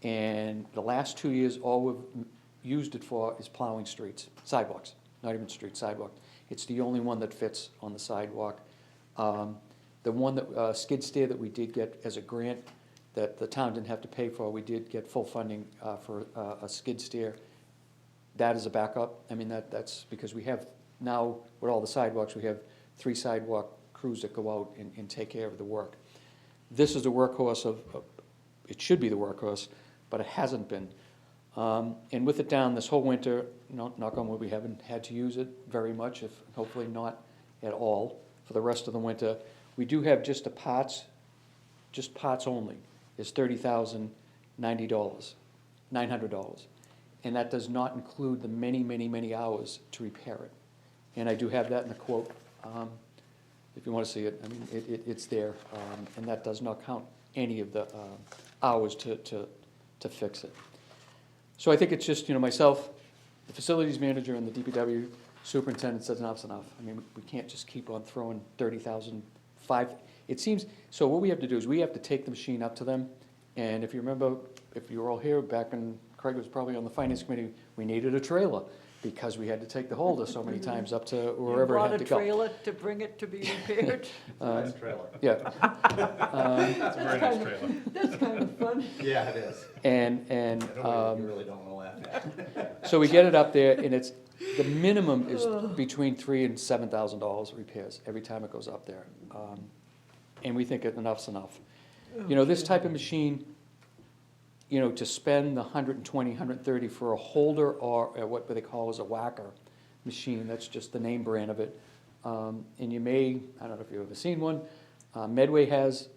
And the last 2 years, all we've used it for is plowing streets, sidewalks, not even streets, sidewalk. It's the only one that fits on the sidewalk. The one that, skid steer that we did get as a grant that the town didn't have to pay for, we did get full funding for a skid steer. That is a backup. I mean, that's because we have now, with all the sidewalks, we have 3 sidewalk crews that go out and take care of the work. This is the workhorse of it should be the workhorse, but it hasn't been. And with it down this whole winter, knock on wood, we haven't had to use it very much, if hopefully not at all, for the rest of the winter. We do have just parts only, is $30,090, $900. And that does not include the many, many, many hours to repair it. And I do have that in the quote, if you want to see it. I mean, it's there, and that does not count any of the hours to fix it. So I think it's just, myself, the facilities manager, and the DPW superintendent says enough's enough. I mean, we can't just keep on throwing 30,000, it seems, so what we have to do is we have to take the machine up to them, and if you remember, if you were all here back when Craig was probably on the finance committee, we needed a trailer, because we had to take the Holder so many times up to wherever it had to go. You brought a trailer to bring it to be repaired? Nice trailer. Yeah. It's a very nice trailer. That's kind of fun. Yeah, it is. And You really don't want to laugh at. so we get it up there, and it's, the minimum is between $3,000 and $7,000 repairs every time it goes up there. And we think enough's enough. This type of machine, to spend the $120, $130 for a Holder or what they call as a whacker machine, that's just the name brand of it. And you may, I don't know if you've ever seen one, Medway has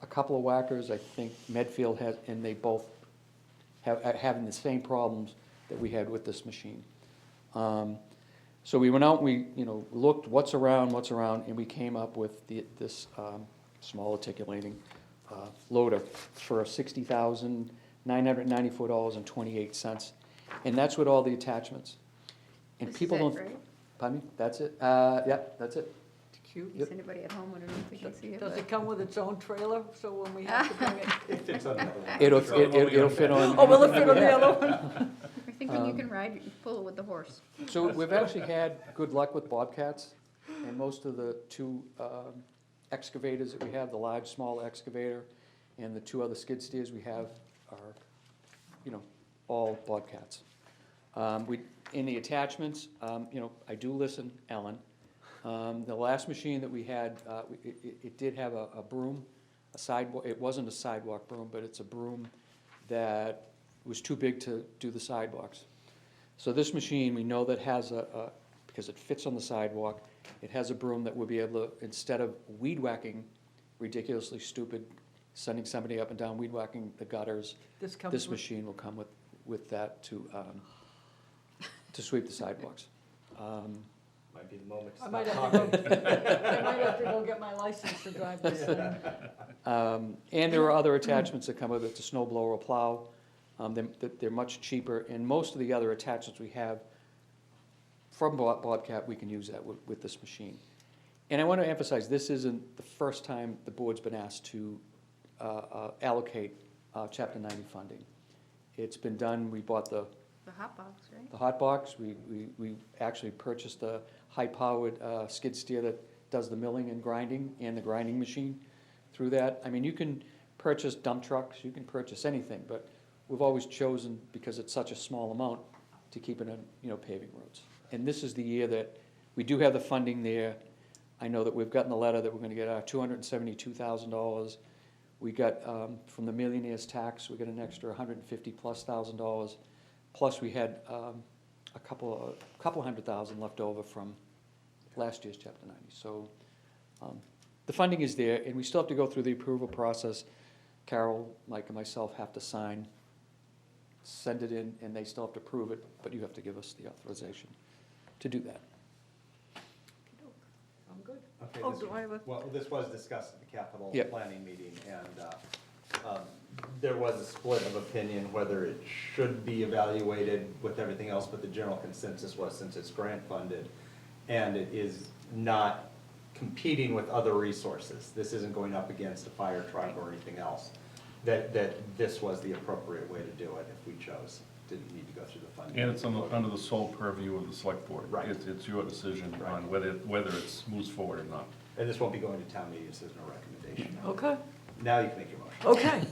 a couple of whackers, I think Medfield has, and they both having the same problems that we had with this machine. So we went out, we looked what's around, and we came up with this small articulating loader for $60,994.28, and that's with all the attachments. And This is people it, don't. right? Pardon me? That's it. Yeah, that's it. Cute. In case anybody at home wondering if they can see it. Does but- it come with its own trailer, so when we have to bring it? It fits on the other one. It'll fit on. Oh, will it fit on the other one? We're thinking you can ride, pull it with the horse. So we've actually had good luck with Bobcats, and most of the 2 excavators that we have, the large, small excavator, and the 2 other skid steers we have are, all Bobcats. In the attachments, I do listen, Ellen. The last machine that we had, it did have a broom, a sidewalk. It wasn't a sidewalk broom, but it's a broom that was too big to do the sidewalks. So this machine, we know that has because it fits on the sidewalk. It has a broom that will be able to, instead of weed whacking, ridiculously stupid, sending somebody up and down weed whacking the gutters, This comes this with, machine will come with that to sweep the sidewalks. Might be the moment to I might stop have to talking. I might have to go get my license to drive this thing. And there are other attachments that come with it, the snow blower or plow. They're much cheaper, and most of the other attachments we have from Bobcat, we can use that with this machine. And I want to emphasize, this isn't the first time the board's been asked to allocate Chapter 90 funding. It's been done, we bought the hot box, right? hot box, we actually purchased a high-powered skid steer that does the milling and grinding, and the grinding machine through that. I mean, you can purchase dump trucks, you can purchase anything, but we've always chosen, because it's such a small amount, to keep it on, paving roads. And this is the year that we do have the funding there. I know that we've gotten the letter that we're gonna get our $272,000. We got, from the millionaire's tax, we got an extra $150,000+. Plus, we had a couple $100,000 left over from last year's Chapter 90. So the funding is there, and we still have to go through the approval process. Carol, Mike, and myself have to sign, send it in, and they still have to approve it, but you have to give us the authorization to do that. I'm good. Okay, Oh, this- do I have a? Well, this was discussed at the capital Yep. planning meeting, and there was a split of opinion whether it should be evaluated with everything else, but the general consensus was, since it's grant funded, and it is not competing with other resources, this isn't going up against a fire truck or anything else, that this was the appropriate way to do it if we chose, didn't need to go through the funding. And it's under the sole purview of the select board. Right. It's your decision Right. on whether it moves forward or not. And this won't be going to town meetings, there's no recommendation. Okay. Now you can make your motion. Okay.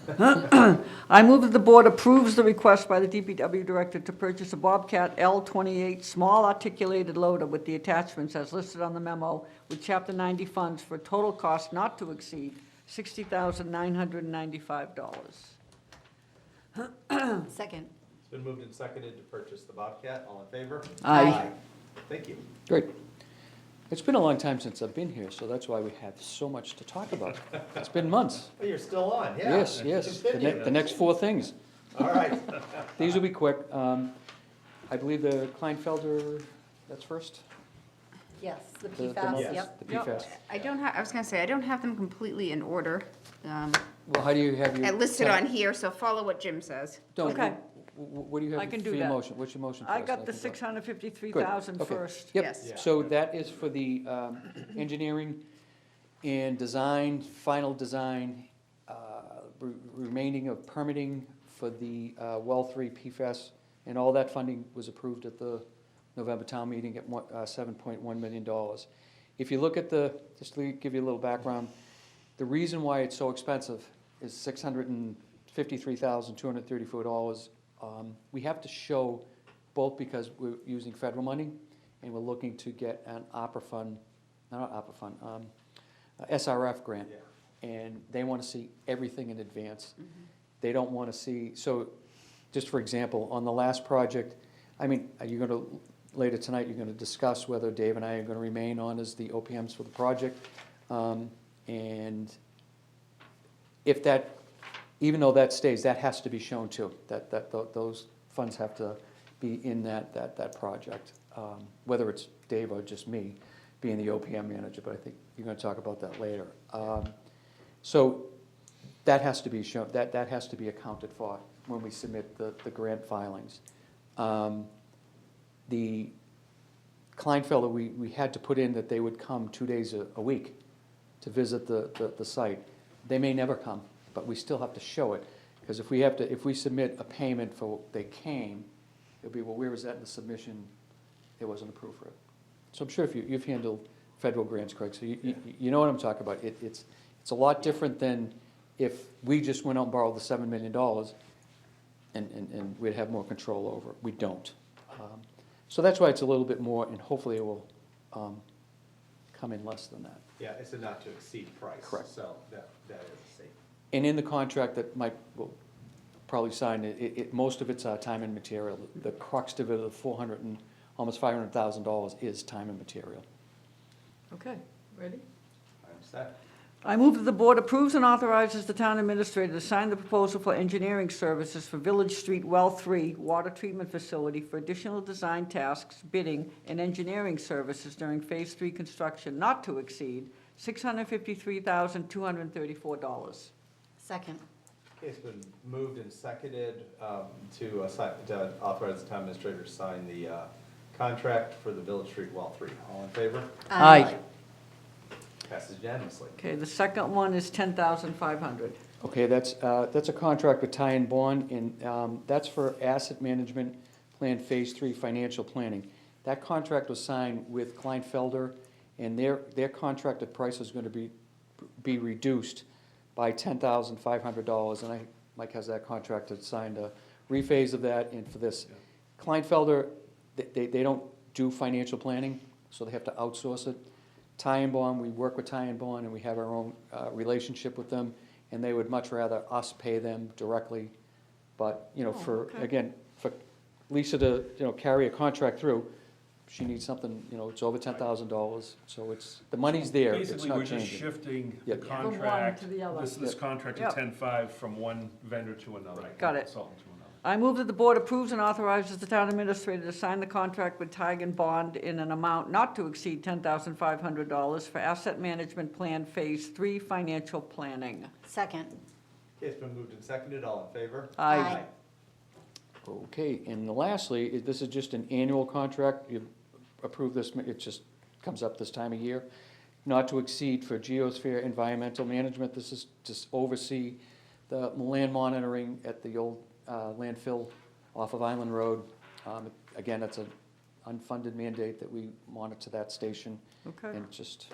I move that the board approves the request by the DPW director to purchase a Bobcat L28 small articulated loader with the attachments as listed on the memo with Chapter 90 funds for a total cost not to exceed $60,995. Second. It's been moved and seconded to purchase the Bobcat, all in favor? Aye. Thank you. Great. It's been a long time since I've been here, so that's why we have so much to talk about. It's been months. Oh, you're still on, yeah. Yes, yes, Continue. the next 4 things. All right. These will be quick. I believe the Kleinfelder, that's first? Yes, the The- the PFAS, Yes. yep. The Yep. PFAS. I was gonna say, I don't have them completely in order, Well, how do you have your? listed on here, so follow what Jim says. Don't, Okay. what do you I have can for do your that. motion? What's your motion? I first? got the can go. 653,000 Good. Okay. first. Yes. Yeah. So that is for the engineering and design, final design, remaining of permitting for the well 3 PFAS, and all that funding was approved at the November town meeting at $7.1 million. If you look at just to give you a little background, the reason why it's so expensive is $653,234. We have to show, both because we're using federal money and we're looking to get an SRF grant. Yeah. And they want to see everything in advance. They don't want to see, so, just for example, on the last project, are you going to, later tonight, you're going to discuss whether Dave and I are going to remain on as the OPMs for the project. And if that, even though that stays, that has to be shown too, those funds have to be in that project. Whether it's Dave or just me being the OPM manager, but I think you're going to talk about that later. So that has to be shown, that has to be accounted for when we submit the grant filings. The Kleinfelder, we had to put in that they would come 2 days a week to visit the site. They may never come, but we still have to show it, because if we submit a payment for they came, it'll be, well, where was that in the submission? It wasn't approved for it. So I'm sure if you've handled federal grants, Craig, so you know what I'm talking about. It's a lot different than if we just went out and borrowed the $7 million and we'd have more control over it. We don't. So that's why it's a little bit more, and hopefully it will come in less than that. Yeah, it's a not to exceed price. Correct. So that is safe. And in the contract that Mike will probably sign, most of it's time and material. The crux of it, the almost $500,000 is time and material. Okay, ready? I'm set. I move that the board approves and authorizes the town administrator to sign the proposal for engineering services for Village Street Well 3 Water Treatment Facility for additional design tasks, bidding, and engineering services during Phase 3 construction not to exceed $653,234. Second. Okay, it's been moved and seconded to authorize the town administrator to sign the contract for the Village Street Well 3. All in favor? Aye. Passes unanimously. Okay, the second one is $10,500. Okay, that's a contract with Ty and Bond, and that's for asset management plan Phase 3 financial planning. That contract was signed with Kleinfelder, and their contracted price is going to be reduced by $10,500, and Mike has that contract to sign a rephase of that, and for this. Kleinfelder, they don't do financial planning, so they have to outsource it. Ty and Bond, we work with Ty and Bond, and we have our own relationship with them, and they would much rather us pay them directly. But, for Lisa to, carry a contract through, she needs something, it's over $10,000, so the money's there, it's Basically, not we're just changing. shifting the Yep. From one contract, to the other. this contract to Yep. 10.5 from one vendor to another. Got it. Consultant to another. I move that the board approves and authorizes the town administrator to sign the contract with Tig and Bond in an amount not to exceed $10,500 for asset management plan Phase 3 financial planning. Second. Okay, it's been moved and seconded. All in favor? Aye. Okay, and lastly, this is just an annual contract. You approve this, it just comes up this time of year. Not to exceed for geosphere environmental management. This is to oversee the land monitoring at the old landfill off of Island Road. Again, it's an unfunded mandate that we monitor that station. Okay. And just,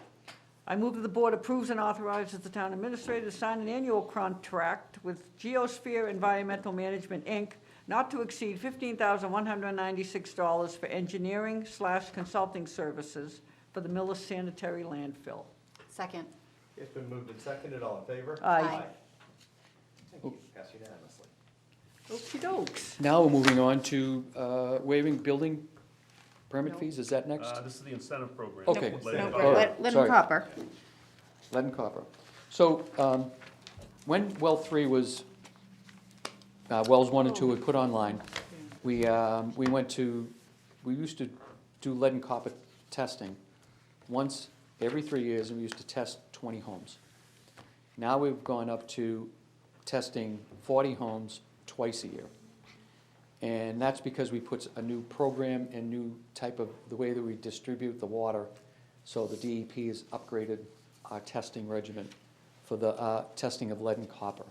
I move that the board approves and authorizes the town administrator to sign an annual contract with Geosphere Environmental Management, Inc., not to exceed $15,196 for engineering/consulting services for the Millis Sanitary Landfill. Second. Okay, it's been moved and seconded. All in favor? Aye. Thank you. Passed unanimously. Okey-dokes. now we're moving on to waiving building permit fees. Is that next? This is the incentive program. Okay. Let it All go. right. Lead sorry. and copper. Lead and copper. So, when well 3 was, wells 1 and 2 were put online, we used to do lead and copper testing once every 3 years, and we used to test 20 homes. Now we've gone up to testing 40 homes twice a year. And that's because we put a new program and new type of, the way that we distribute the water. So the DEP has upgraded our testing regimen for the testing of lead and copper.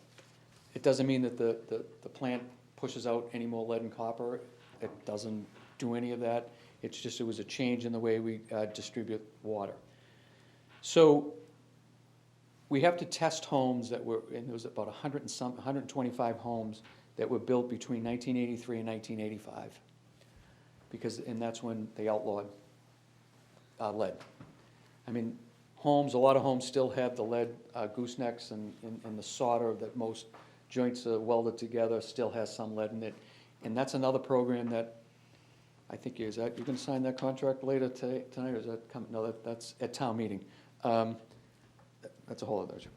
It doesn't mean that the plant pushes out any more lead and copper. It doesn't do any of that. It's just, it was a change in the way we distribute water. So we have to test homes that were, and there was about 125 homes that were built between 1983 and 1985. And that's when they outlawed lead. I mean, a lot of homes still have the lead goosenecks and the solder that most joints are welded together still has some lead in it. And that's another program that, I think, you're gonna sign that contract later tonight, or is that coming? No, that's at town meeting. That's a whole other issue.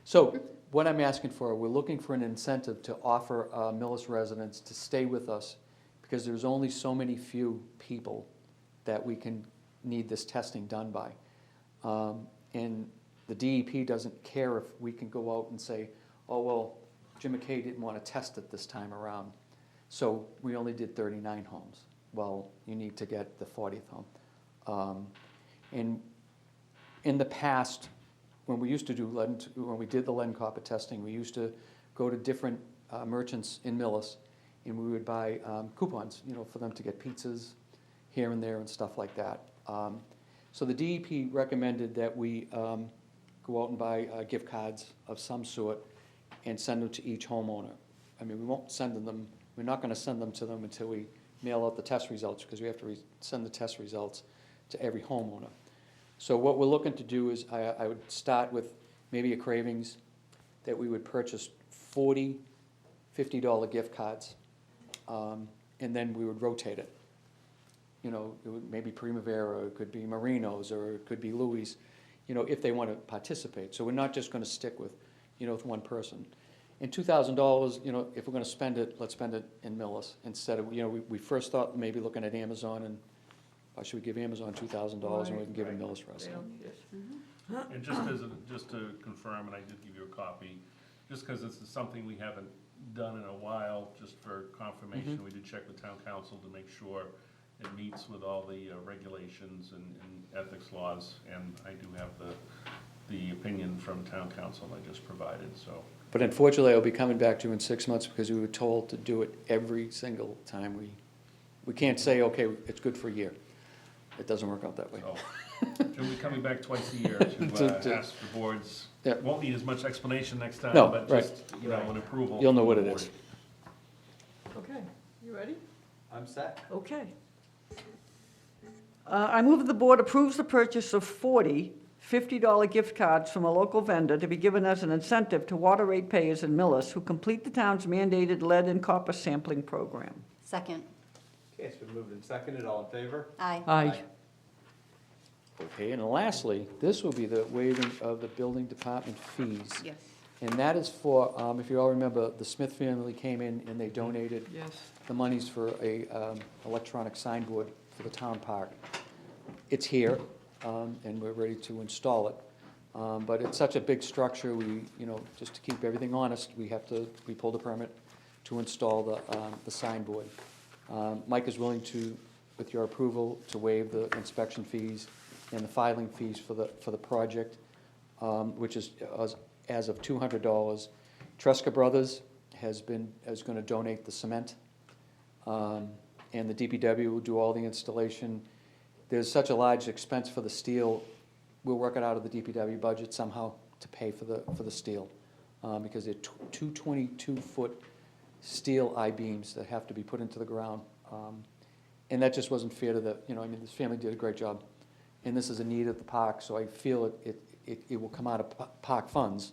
So what I'm asking for, we're looking for an incentive to offer Millis residents to stay with us, because there's only so many few people that we can need this testing done by. And the DEP doesn't care if we can go out and say, oh, well, Jim McKay didn't want to test it this time around, so we only did 39 homes. Well, you need to get the 40th home. And in the past, when we used to do when we did the lead and copper testing, we used to go to different merchants in Millis, and we would buy coupons, for them to get pizzas here and there and stuff like that. So the DEP recommended that we go out and buy gift cards of some sort and send them to each homeowner. I mean, we're not gonna send them to them until we mail out the test results, because we have to send the test results to every homeowner. So what we're looking to do is, I would start with maybe a cravings, that we would purchase 40 $50 gift cards, and then we would rotate it. you know, it would maybe Primavera, or it could be Marinos, or it could be Louis, you know, if they want to participate. So we're not just going to stick with, you know, with one person. And $2,000, you know, if we're going to spend it, let's spend it in Millis instead of, you know, we first thought maybe looking at Amazon, and why should we give Amazon $2,000 and we can give them Millis Rest? They don't need it. And just to confirm, and I did give you a copy, just because this is something we haven't done in a while, just for confirmation, we did check with town council to make sure it meets with all the regulations and ethics laws, and I do have the opinion from town council I just provided, so. But unfortunately, I'll be coming back to you in 6 months because we were told to do it every single time we can't say, okay, it's good for a year. It doesn't work out that way. So, we'll be coming back twice a year to ask the boards. Yeah. Won't need as much explanation next time, No, but right. just, you know, an approval. You'll know what from it the is. board. Okay, you ready? I'm set. Okay. I move that the board approves the purchase of 40 $50 gift cards from a local vendor to be given as an incentive to water ratepayers in Millis who complete the town's mandated lead and copper sampling program. Second. Okay, it's been moved and seconded, all in favor? Aye. Aye. Okay, and lastly, this will be the waiving of the building department fees. Yes. And that is for, if you all remember, the Smith family came in and they donated Yes. the monies for a electronic signboard for the town park. It's here, and we're ready to install it. But it's such a big structure, we, you know, just to keep everything honest, we pulled a permit to install the signboard. Mike is willing to, with your approval, to waive the inspection fees and the filing fees for the project, which is as of $200. Tresca Brothers is gonna donate the cement, and the DPW will do all the installation. There's such a large expense for the steel, we'll work it out of the DPW budget somehow to pay for the steel, because they're two 22-foot steel I-beams that have to be put into the ground. And that just wasn't fair to this family did a great job. And this is a need of the park, so I feel it will come out of park funds.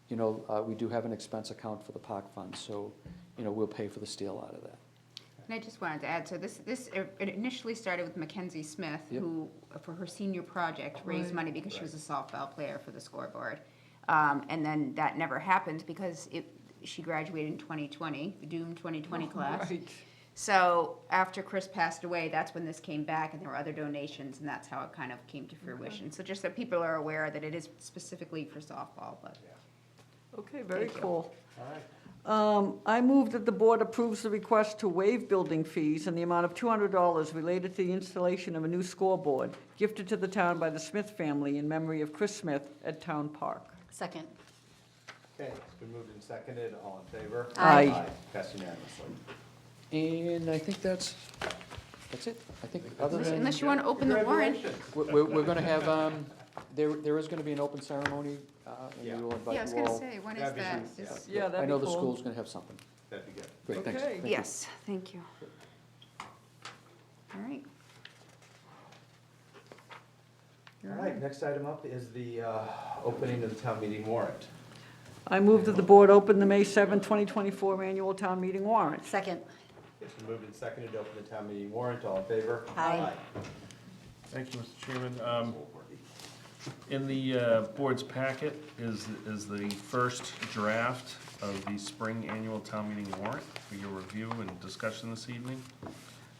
You know, we do have an expense account for the park funds, so, you know, we'll pay for the steel out of that. And I just wanted to add, so it initially started with Mackenzie Smith, Yep. who, for her senior project, raised Right. money because she was a softball player for the scoreboard. And then that never happened because she graduated in 2020, the Doom 2020 class. Right. So after Chris passed away, that's when this came back, and there were other donations, and that's how it kind of came to fruition. So just that people are aware that it is specifically for softball, but. Okay, very Thank you. cool. All right. I move that the board approves the request to waive building fees in the amount of $200 related to the installation of a new scoreboard gifted to the town by the Smith family in memory of Chris Smith at Town Park. Second. Okay, it's been moved and seconded, all in favor? Aye. Passed unanimously. And I think that's it. I think other than, Unless you want to open the warrant. Congratulations. we're gonna have, there is gonna be an open ceremony, and Yeah. we will Yeah, I invite was you gonna all. say, when is That'd be that? nice, This- Yeah, that'd I be know the cool. school's gonna have something. That'd be good. Great, thanks. Okay. Thank you. Yes, thank you. All right. All right, next item up is the opening of the town meeting warrant. I move that the board open the May 7, 2024 annual town meeting warrant. Second. It's been moved and seconded to open the town meeting warrant, all in favor? Aye. Thank you, Mr. Chairman. In the board's packet is the first draft of the spring annual town meeting warrant for your review and discussion this evening.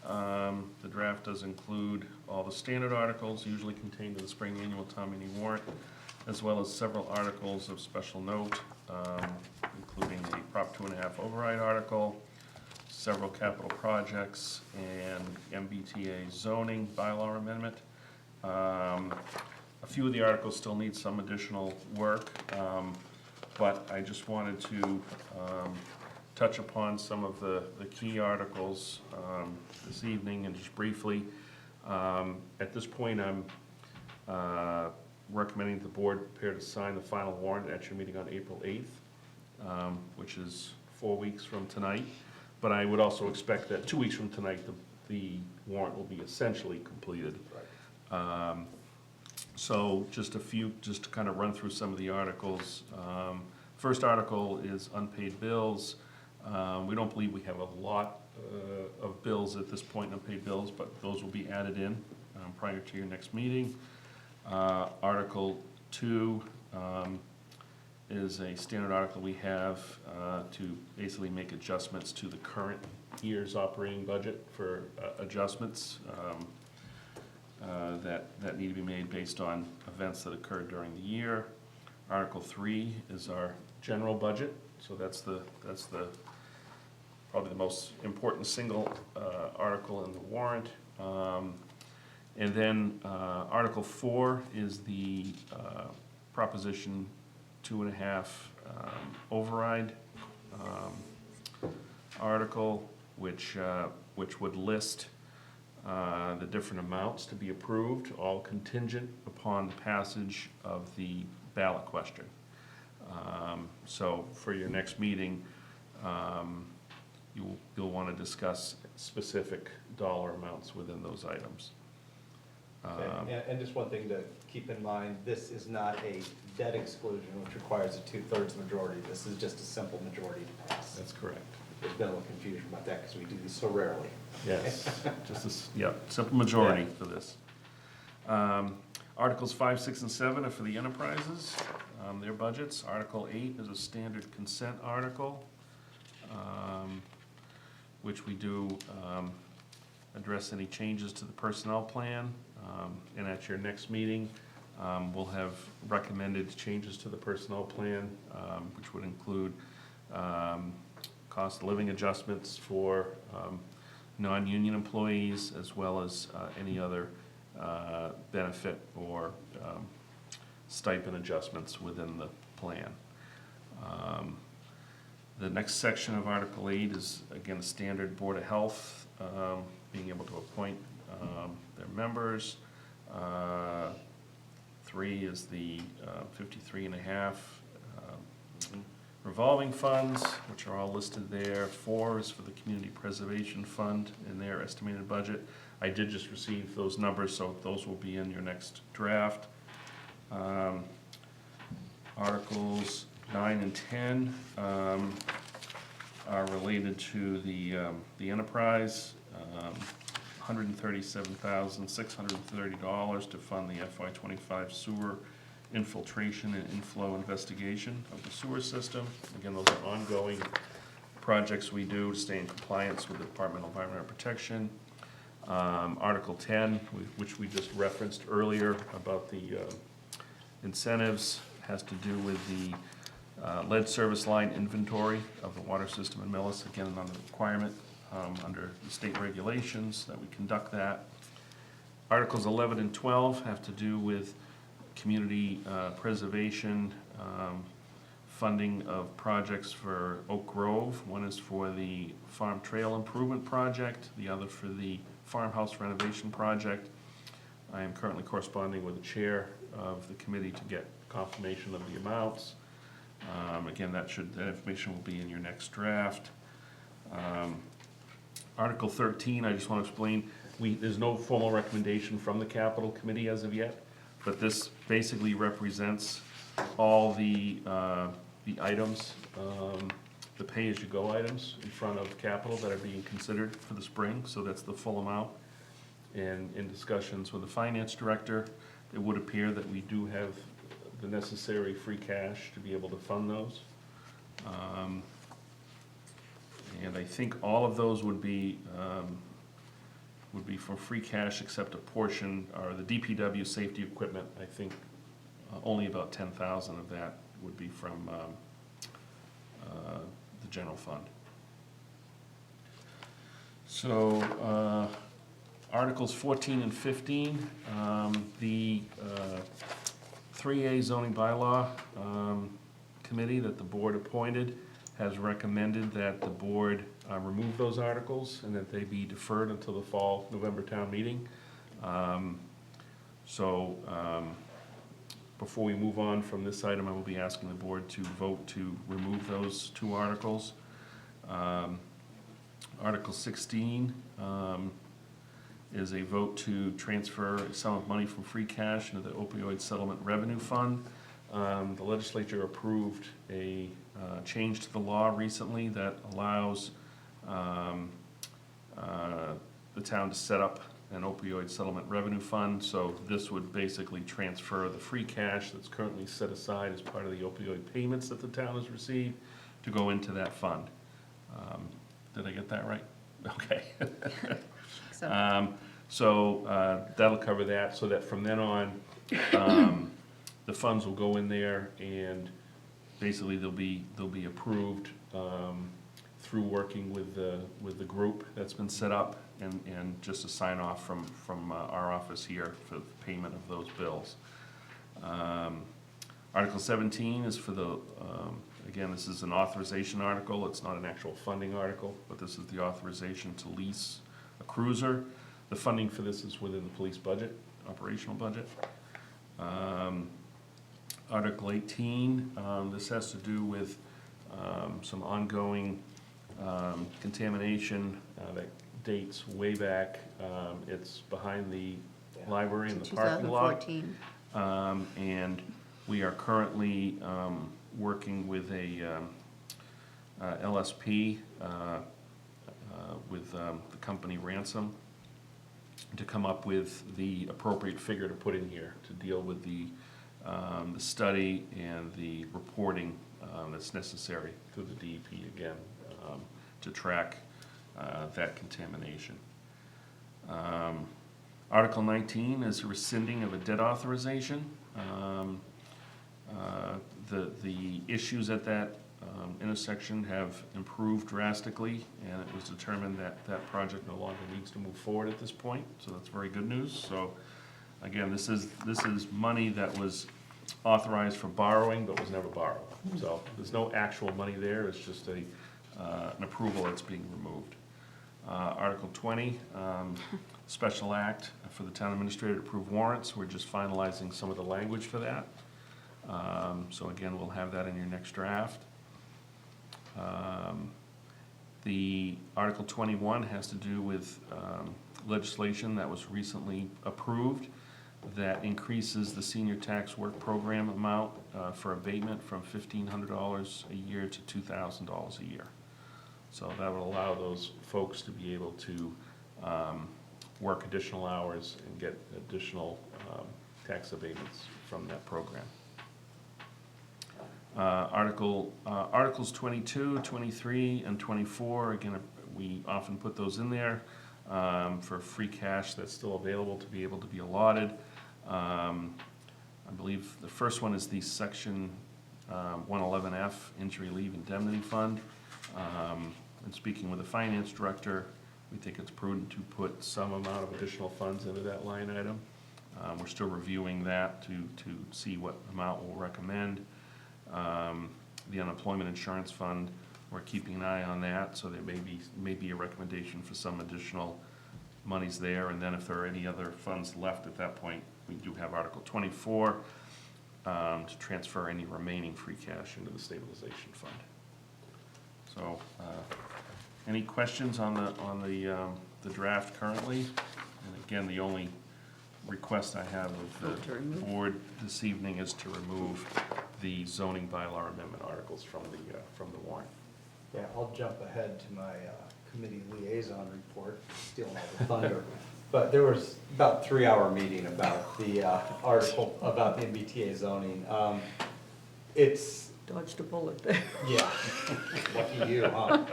The draft does include all the standard articles usually contained in the spring annual town meeting warrant, as well as several articles of special note, including the Prop 2.5 override article, several capital projects, and MBTA zoning bylaw amendment. A few of the articles still need some additional work, but I just wanted to touch upon some of the key articles this evening, and just briefly. At this point, I'm recommending the board prepare to sign the final warrant at your meeting on April 8th, which is 4 weeks from tonight. But I would also expect that 2 weeks from tonight, the warrant will be essentially completed. So just to kind of run through some of the articles. First article is unpaid bills. We don't believe we have a lot of bills at this point, unpaid bills, but those will be added in prior to your next meeting. Article 2 is a standard article we have to basically make adjustments to the current year's operating budget for adjustments that need to be made based on events that occurred during the year. Article 3 is our general budget, so that's probably the most important single article in the warrant. And then Article 4 is the Proposition 2.5 override article, which would list the different amounts to be approved, all contingent upon the passage of the ballot question. So for your next meeting, you'll want to discuss specific dollar amounts within those items. And just one thing to keep in mind, this is not a debt exclusion, which requires a 2/3 majority. This is just a simple majority to pass. That's correct. There's been a little confusion about that because we do these so rarely. Yes, just as, simple majority for this. Articles 5, 6, and 7 are for the enterprises, their budgets. Article 8 is a standard consent article, which we do address any changes to the personnel plan. And at your next meeting, we'll have recommended changes to the personnel plan, which would include cost of living adjustments for non-union employees, as well as any other benefit or stipend adjustments within the plan. The next section of Article 8 is, again, a standard Board of Health, being able to appoint their members. 3 is the 53.5 revolving funds, which are all listed there. 4 is for the Community Preservation Fund in their estimated budget. I did just receive those numbers, so those will be in your next draft. Articles 9 and 10 are related to the enterprise. $137,630 to fund the FY25 sewer infiltration and inflow investigation of the sewer system. Again, those are ongoing projects we do to stay in compliance with the Department of Environmental Protection. Article 10, which we just referenced earlier about the incentives, has to do with the lead service line inventory of the water system in Millis, again, another requirement under the state regulations that we conduct that. Articles 11 and 12 have to do with community preservation, funding of projects for Oak Grove. One is for the Farm Trail Improvement Project, the other for the Farmhouse Renovation Project. I am currently corresponding with the chair of the committee to get confirmation of the amounts. Again, that information will be in your next draft. Article 13, I just want to explain, there's no formal recommendation from the Capital Committee as of yet, but this basically represents all the items, the pay-as-you-go items in front of Capital that are being considered for the spring, so that's the full amount. And in discussions with the finance director, it would appear that we do have the necessary free cash to be able to fund those. And I think all of those would be from free cash, except a portion, or the DPW safety equipment. I think only about 10,000 of that would be from the general fund. So Articles 14 and 15, the 3A zoning bylaw committee that the board appointed has recommended that the board remove those articles and that they be deferred until the fall November town meeting. Before we move on from this item, I will be asking the board to vote to remove those 2 articles. Article 16 is a vote to transfer a sum of money from free cash into the opioid settlement revenue fund. The legislature approved a change to the law recently that allows town to set up an opioid settlement revenue fund. So this would basically transfer the free cash that's currently set aside as part of the opioid payments that the town has received to go into that fund. Did I get that right? Okay. So, That'll cover that, so that from then on, the funds will go in there and basically they'll be approved through working with the group that's been set up and just a sign off from our office here for the payment of those bills. Article 17 is for the, again, this is an authorization article, it's not an actual funding article, but this is the authorization to lease a cruiser. The funding for this is within the police budget, operational budget. Article 18, this has to do with some ongoing contamination that dates way back. It's behind the library in the parking lot. 2014. And we are currently working with a LSP with the company Ransom to come up with the appropriate figure to put in here to deal with the study and the reporting that's necessary through the DEP again to track that contamination. Article 19 is a rescinding of a debt authorization. The issues at that intersection have improved drastically, and it was determined that that project no longer needs to move forward at this point, so that's very good news. So again, this is money that was authorized for borrowing but was never borrowed. So there's no actual money there, it's just an approval that's being removed. Article 20, special act for the town administrator to approve warrants. We're just finalizing some of the language for that. So again, we'll have that in your next draft. The Article 21 has to do with legislation that was recently approved that increases the senior tax work program amount for abatement from $1,500 a year to $2,000 a year. So that would allow those folks to be able to work additional hours and get additional tax abatements from that program. Articles 22, 23, and 24, again, we often put those in there for free cash that's still available to be able to be allotted. I believe the first one is the section 111F, Injury Leave Indemnity Fund. And speaking with the finance director, we think it's prudent to put some amount of additional funds into that line item. We're still reviewing that to see what amount we'll recommend. The unemployment insurance fund, we're keeping an eye on that, so there may be a recommendation for some additional monies there. And then if there are any other funds left at that point, we do have Article 24 to transfer any remaining free cash into the stabilization fund. So, any questions on the draft currently? And again, the only request I have of the board this evening is to remove the zoning bylaw amendment articles from the warrant. Yeah, I'll jump ahead to my committee liaison report, stealing all the thunder. But there was about a 3-hour meeting about the article about the MBTA zoning. It's, Dodged a bullet there. yeah, lucky you, huh?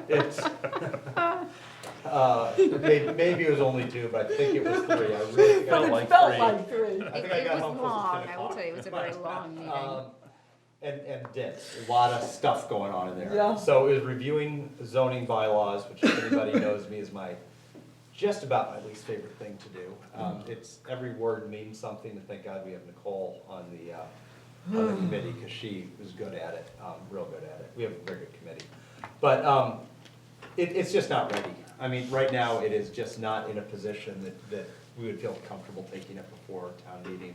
It's, maybe it was only 2, but I think it was 3. I really think Felt I like Felt three. like three. I think I It got was home close to 10 long, I will o'clock. tell you, it was a very long meeting. And dense, a lot of stuff going on in there. Yeah. So it was reviewing zoning bylaws, which if anybody knows me is just about my least favorite thing to do. It's, every word means something, and thank God we have Nicole on the committee, because she was good at it, real good at it. We have a very good committee. But it's just not ready. I mean, right now, it is just not in a position that we would feel comfortable taking it before town meeting.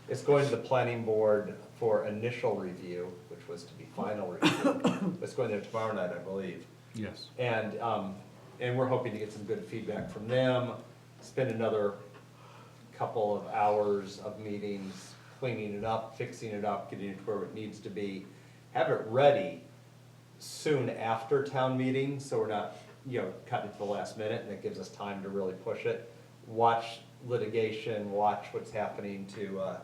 It's going to the planning board for initial review, which was to be final review. It's going there tomorrow night, I believe. Yes. And we're hoping to get some good feedback from them, spend another couple of hours of meetings cleaning it up, fixing it up, getting it to where it needs to be. Have it ready soon after town meeting, so we're not cut it to the last minute, and it gives us time to really push it. Watch litigation, watch what's happening to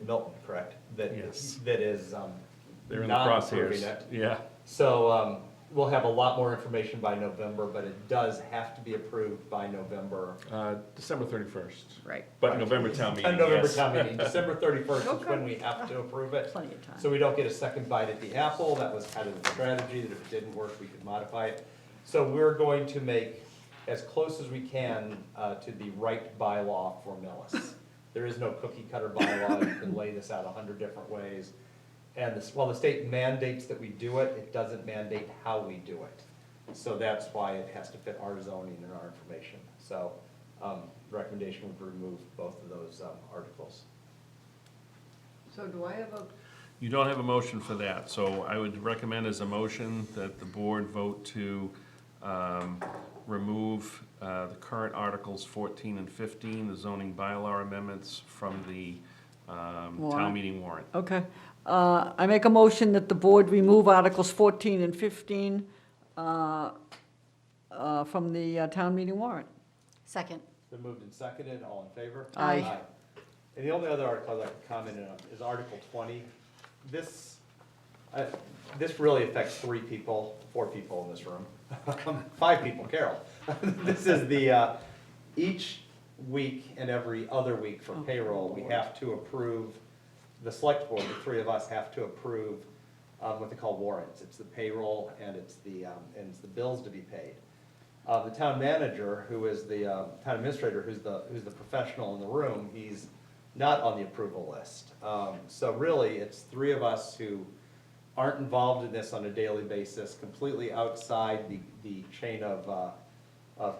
Milton, correct? Yes. That is They're in the not approving crosshairs. it. Yeah. So we'll have a lot more information by November, but it does have to be approved by November. December 31st. Right. But November town meeting, November yes. town meeting, December 31st is Okay. when we have to approve it. Plenty of time. So we don't get a second bite at the apple. That was kind of the strategy, that if it didn't work, we could modify it. So we're going to make as close as we can to the right bylaw for Millis. There is no cookie cutter bylaw. You can lay this out 100 different ways. And while the state mandates that we do it, it doesn't mandate how we do it. So that's why it has to fit our zoning and our information. So recommendation would remove both of those articles. So do I have a, You don't have a motion for that, so I would recommend as a motion that the board vote to remove the current Articles 14 and 15, the zoning bylaw amendments, from the town Warrant. meeting warrant. okay. I make a motion that the board remove Articles 14 and 15 from the town meeting warrant. Second. Been moved and seconded, all in favor? Aye. And the only other article I'd like to comment on is Article 20. This really affects 4 people in this room. 5 people, Carol. This is the, each week and every other week for payroll, we have to approve, the select board, the 3 of us have to approve what they call warrants. It's the payroll and it's the bills to be paid. The town manager, who is the town administrator, who's the professional in the room, he's not on the approval list. So really, it's 3 of us who aren't involved in this on a daily basis, completely outside the chain of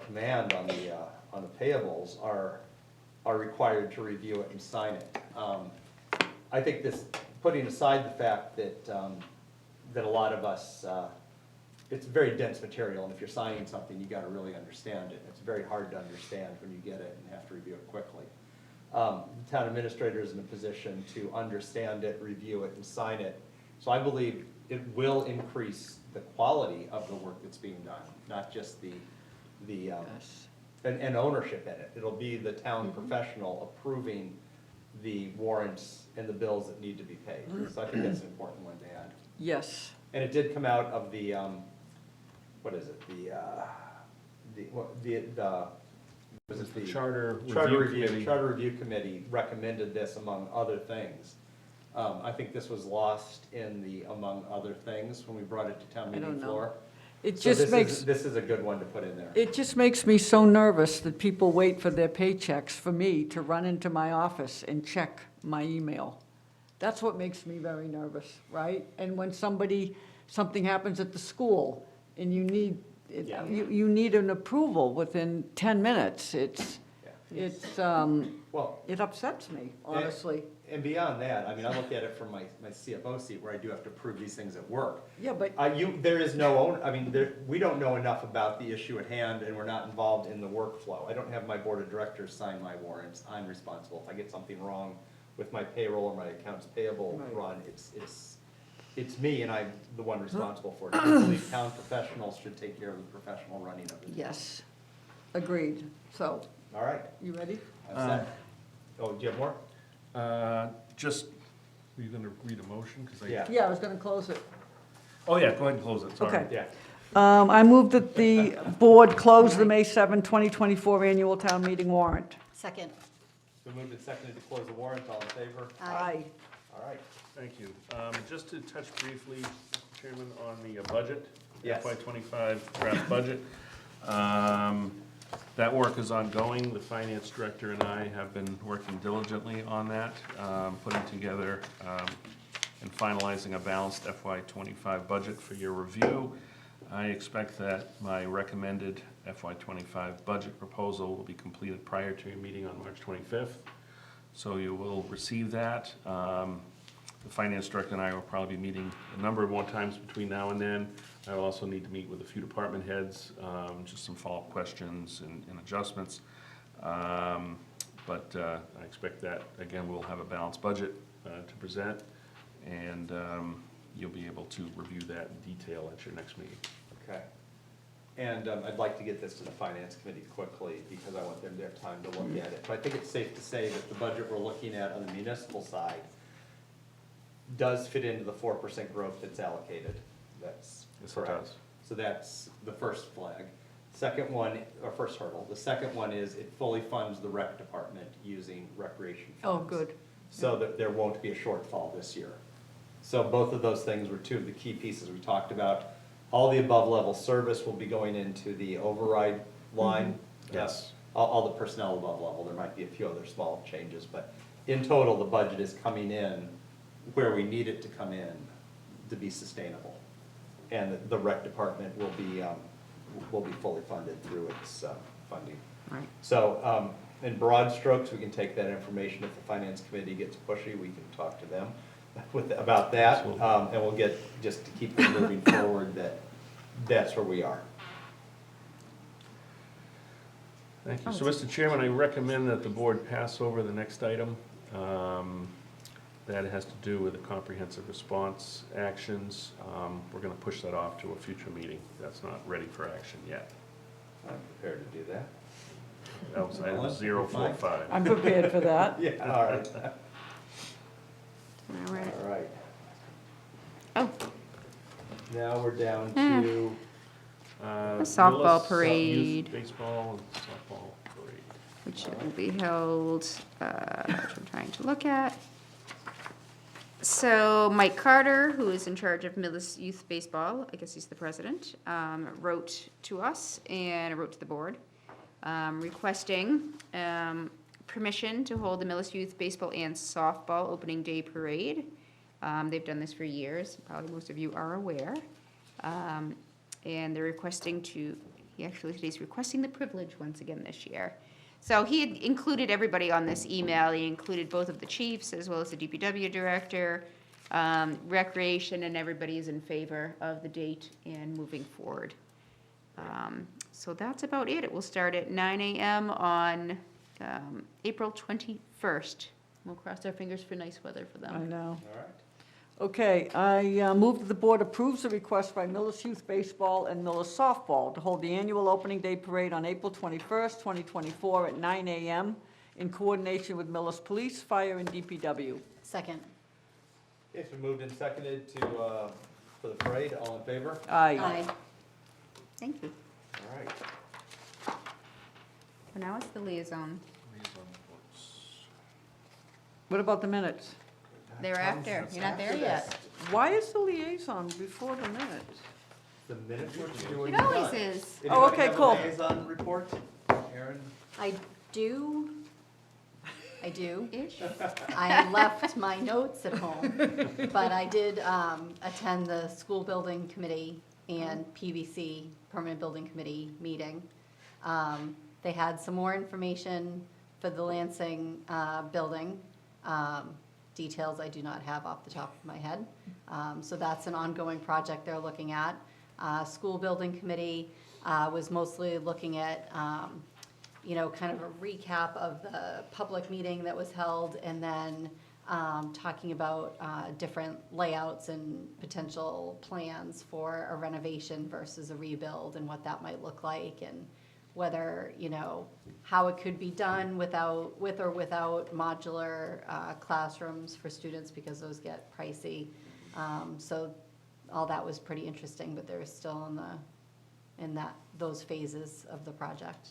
command on the payables, are required to review it and sign it. I think this, putting aside the fact that that a lot of us, it's very dense material, and if you're signing something, you gotta really understand it. It's very hard to understand when you get it and have to review it quickly. The town administrator is in a position to understand it, review it, and sign it. So I believe it will increase the quality of the work that's being done, not just and ownership in it. It'll be the town professional approving the warrants and the bills that need to be paid. So I think that's an important one to add. Yes. And it did come out of the, what is it, was it the? Charter Review Committee. Charter Review Committee recommended this among other things. I think this was lost in the among other things when we brought it to town I don't meeting know. floor. It So just makes, this is a good one to put in there. it just makes me so nervous that people wait for their paychecks for me to run into my office and check my email. That's what makes me very nervous, right? And when something happens at the school and you need, Yeah. you need an approval within 10 minutes, Yeah. Well, it upsets me, honestly. and beyond that, I mean, I look at it from my CFO seat where I do have to approve these things at work. Yeah, but, There is no own, I mean, we don't know enough about the issue at hand, and we're not involved in the workflow. I don't have my board of directors sign my warrants. I'm responsible. If I get something wrong with my payroll or my accounts payable Right. run, it's me, and I'm the one responsible for it. I believe town professionals should take care of the professional running of it. yes, agreed. So, All right, you ready? that's that. Oh, do you have more? Just, were you gonna read a motion? 'Cause I- Yeah. Yeah, I was gonna close it. Oh, yeah, go ahead and close it, sorry. Okay. Yeah. I move that the board close the May 7, 2024 annual town meeting warrant. Second. It's been moved and seconded to close the warrant. All in favor? Aye. All right. Thank you. Just to touch briefly, Mr. Chairman, on the budget. Yes. FY '25 draft budget. That work is ongoing. The finance director and I have been working diligently on that, putting together and finalizing a balanced FY '25 budget for your review. I expect that my recommended FY '25 budget proposal will be completed prior to your meeting on March 25th. So you will receive that. The finance director and I will probably be meeting a number of more times between now and then. I will also need to meet with a few department heads, just some follow-up questions and adjustments. But I expect that, again, we'll have a balanced budget to present, and you'll be able to review that in detail at your next meeting. Okay. And I'd like to get this to the finance committee quickly because I want them to have time to look at it. But I think it's safe to say that the budget we're looking at on the municipal side does fit into the 4% growth that's allocated. That's Yes, it correct. does. So that's the first flag. Second one, or first hurdle, the second one is it fully funds the rec department using recreation funds. Oh, good. So that there won't be a shortfall this year. So both of those things were two of the key pieces we talked about. All the above level service will be going into the override line. Yes. All the personnel above level, there might be a few other small changes, but in total, the budget is coming in where we need it to come in to be sustainable. And the rec department will be fully funded through its funding. Right. So, in broad strokes, we can take that information, if the finance committee gets pushy, we can talk to them about that. Absolutely. And we'll get, just to keep them moving forward, that's where we are. Thank you. So, Mr. Chairman, I recommend that the board pass over the next item. That has to do with the comprehensive response actions. We're gonna push that off to a future meeting. That's not ready for action yet. I'm prepared to do that. That was item Ellen, 045. I'm prepared for that. Yeah, all right, All right. all right. Oh, Now we're down to, softball Millis parade. Youth Baseball and softball parade. which will be held, which I'm trying to look at. So Mike Carter, who is in charge of Millis Youth Baseball, I guess he's the president, wrote to us and wrote to the board, requesting permission to hold the Millis Youth Baseball and Softball Opening Day Parade. They've done this for years, probably most of you are aware. And they're requesting he's requesting the privilege once again this year. So he had included everybody on this email. He included both of the chiefs as well as the DPW director, recreation, and everybody is in favor of the date and moving forward. So that's about it. It will start at 9 a.m. on April 21st. We'll cross our fingers for nice weather for I them. know. all right. Okay, I move that the board approves the request by Millis Youth Baseball and Millis Softball to hold the annual opening day parade on April 21st, 2024 at 9 a.m. in coordination with Millis Police, Fire, and DPW. Second. It's been moved and seconded to, for the parade, all in favor? Aye. Thank you. All right. For now, it's the liaison. Liaison reports. What about the minutes? Thereafter, you're not there yet. Why is the liaison before the minutes? The minutes we're doing. It always is. Oh, okay, cool. Anybody have a liaison report? Aaron? I do. Ish. I left my notes at home, but I did attend the school building committee and PBC, Permanent Building Committee meeting. They had some more information for the Lansing building. Details I do not have off the top of my head. So that's an ongoing project they're looking at. School building committee was mostly looking at, kind of a recap of the public meeting that was held, and then talking about different layouts and potential plans for a renovation versus a rebuild and what that might look like, and whether, how it could be done with or without modular classrooms for students, because those get pricey. So all that was pretty interesting, but they're still in those phases of the project.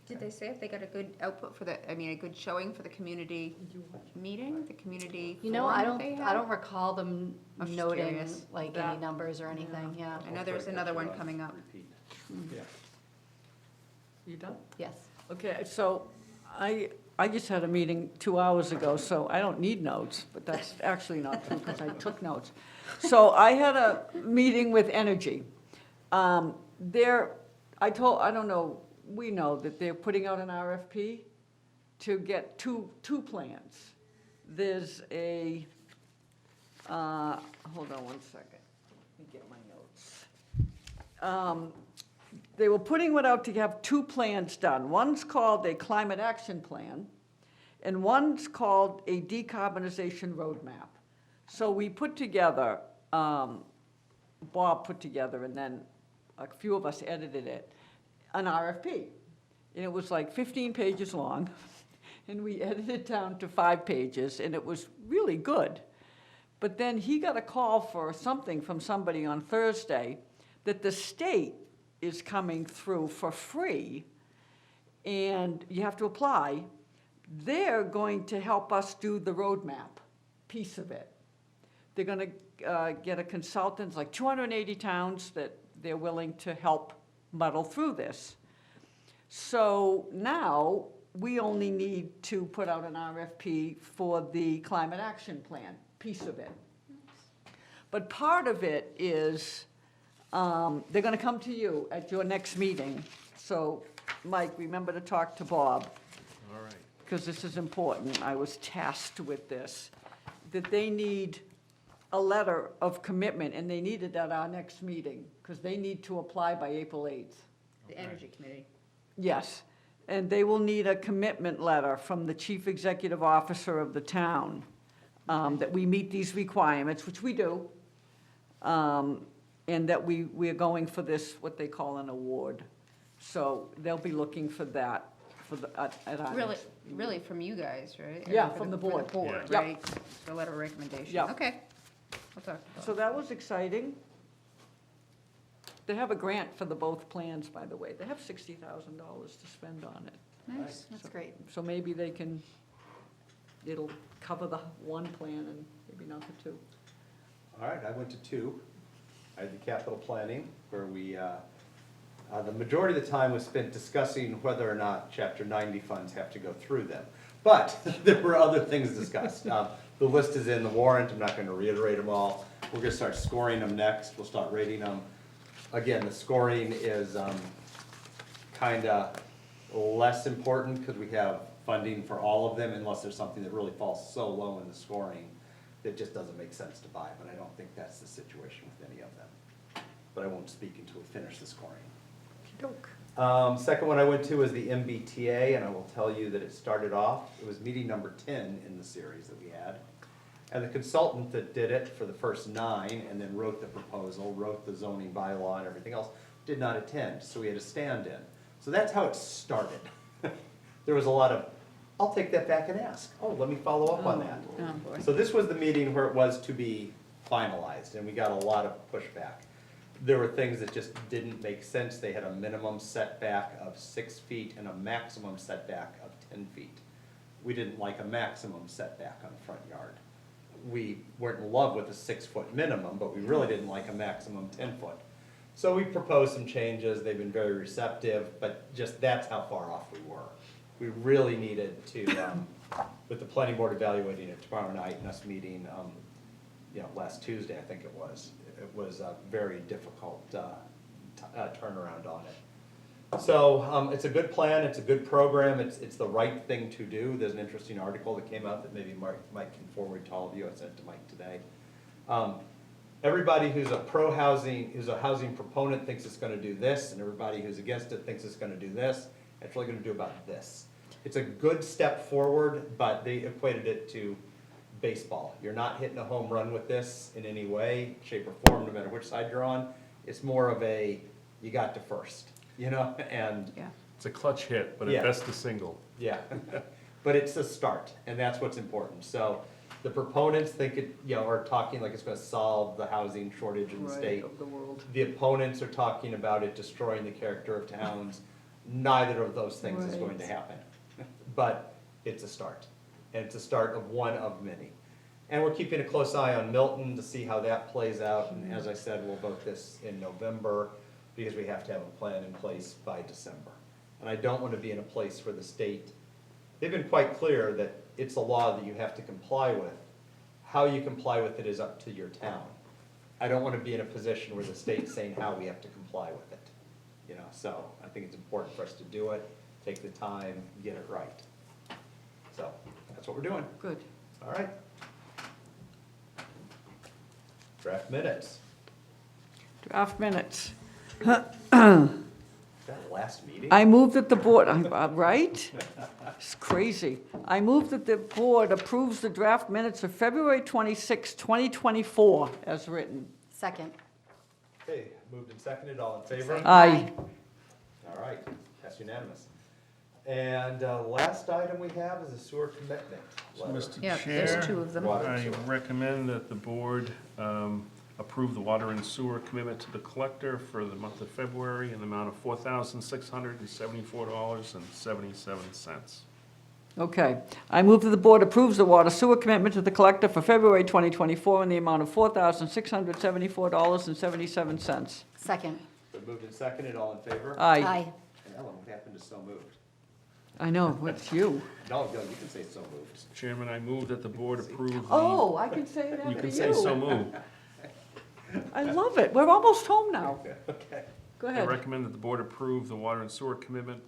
Did they say if they got a good output a good showing for the community meeting, the community forum I that they had? don't recall them I was just noting curious. like That- any numbers or anything, yeah. I know there's another one coming up. Repeat. Yeah. You done? Yes. Okay, so I just had a meeting 2 hours ago, so I don't need notes, but that's actually not true because I took notes. So I had a meeting with Energy. We know that they're putting out an RFP to get two plans. There's hold on one second, let me get my notes. They were putting it out to have two plans done. One's called a climate action plan, and one's called a decarbonization roadmap. So we put together, Bob put together, and then a few of us edited it, an RFP. And it was like 15 pages long, and we edited it down to 5 pages, and it was really good. But then he got a call for something from somebody on Thursday that the state is coming through for free, and you have to apply. They're going to help us do the roadmap piece of it. They're gonna get a consultant, like 280 towns that they're willing to help muddle through this. So now, we only need to put out an RFP for the climate action plan piece of it. But part of it is, they're gonna come to you at your next meeting. So, Mike, remember to talk to Bob, All right. because this is important. I was tasked with this, that they need a letter of commitment, and they need it at our next meeting, because they need to apply by April 8th. The Energy Committee. Yes, and they will need a commitment letter from the chief executive officer of the town, that we meet these requirements, which we do, and that we are going for this, what they call an award. So they'll be looking for that for the, at our Really, next. really from you guys, right? Yeah, For from the for board. board, Yeah. right? The letter of recommendation. Yep. Okay. We'll talk about So that was exciting. They have a grant for the both plans, by the way. They have $60,000 to spend on it. Nice. That's great. So maybe they can, it'll cover the one plan and maybe not the two. All right, I went to 2. I had the capital planning, where we, the majority of the time was spent discussing whether or not Chapter 90 funds have to go through them. But there were other things discussed. The list is in the warrant, I'm not gonna reiterate them all. We're gonna start scoring them next, we'll start rating them. Again, the scoring is kinda less important, because we have funding for all of them, unless there's something that really falls so low in the scoring that it just doesn't make sense to buy, but I don't think that's the situation with any of them. But I won't speak until we finish the scoring. Second one I went to was the MBTA, and I will tell you that it started off, it was meeting number 10 in the series that we had. And the consultant that did it for the first 9, and then wrote the proposal, wrote the zoning bylaw and everything else, did not attend, so we had a stand-in. So that's how it started. There was a lot of, I'll take that back and ask, oh, let me follow up on that. Oh, boy. So this was the meeting where it was to be finalized, and we got a lot of pushback. There were things that just didn't make sense. They had a minimum setback of 6 feet and a maximum setback of 10 feet. We didn't like a maximum setback on the front yard. We weren't in love with a 6-foot minimum, but we really didn't like a maximum 10-foot. So we proposed some changes. They've been very receptive, but just that's how far off we were. We really needed to, with the planning board evaluating it tomorrow night and us meeting, last Tuesday, I think it was a very difficult turnaround on it. So it's a good plan, it's a good program, it's the right thing to do. There's an interesting article that came out that maybe Mike can forward to all of you. I sent it to Mike today. Everybody who's a pro-housing, who's a housing proponent thinks it's gonna do this, and everybody who's against it thinks it's gonna do this. It's really gonna do about this. It's a good step forward, but they equated it to baseball. You're not hitting a home run with this in any way, shape, or form, no matter which side you're on. It's more of a, you got to first, and Yeah. It's a clutch hit, but Yeah. at best a single. yeah. But it's a start, and that's what's important. So the proponents think it, are talking like it's gonna solve the housing shortage in the state. Of the world. The opponents are talking about it destroying the character of towns. Neither of those things is going to happen. But it's a start, and it's a start of one of many. And we're keeping a close eye on Milton to see how that plays out, and as I said, we'll vote this in November, because we have to have a plan in place by December. And I don't want to be in a place where the state, they've been quite clear that it's a law that you have to comply with. How you comply with it is up to your town. I don't want to be in a position where the state's saying how we have to comply with it. So I think it's important for us to do it, take the time, get it right. So that's what we're doing. Good. All right. Draft minutes. Draft minutes. Is that last meeting? I move that the board, right? It's crazy. I move that the board approves the draft minutes of February 26, 2024, as written. Second. Okay, Moved and seconded, all in favor? Aye. All right, that's unanimous. And last item we have is a sewer commitment letter. Mr. Yeah, Chair, there's two of them. Water. I recommend that the board approve the water and sewer commitment to the collector for the month of February in the amount of $4,674.77. Okay. I move that the board approves the water sewer commitment to the collector for February 2024 in the amount of $4,674.77. Second. Been moved and seconded, all in favor? Aye. And Ellen, what happened to so moved? I know, it's you. No, you can say so moved. Mr. Chairman, I move that the board approve the... Oh, I can say that You for can say so you. moved. I love it. We're almost home now. Okay. Go I ahead. recommend that the board approve the water and sewer commitment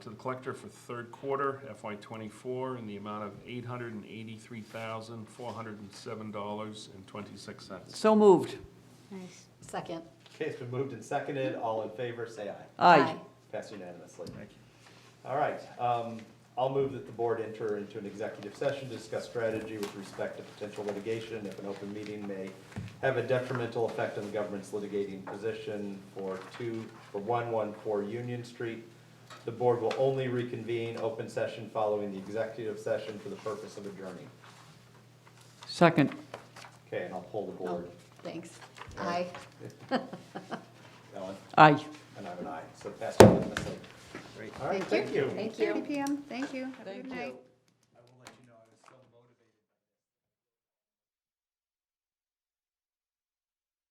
to the collector for third quarter FY '24 in the amount of $883,407.26. So moved. Nice. Second. Okay, it's been moved and seconded, all in favor, say aye. Aye. Passed unanimously. Thank you. All right, I'll move that the board enter into an executive session to discuss strategy with respect to potential litigation if an open meeting may have a detrimental effect on the government's litigating position for 114 Union Street. The board will only reconvene open session following the executive session for the purpose of adjourning. Second. Okay, and I'll pull the board. Thanks. Aye. Ellen, Aye. and I'm an aye, so passed unanimously. All right, Thank thank you. Thank 6:30 you. PM, thank you. Have a Thank good you. night.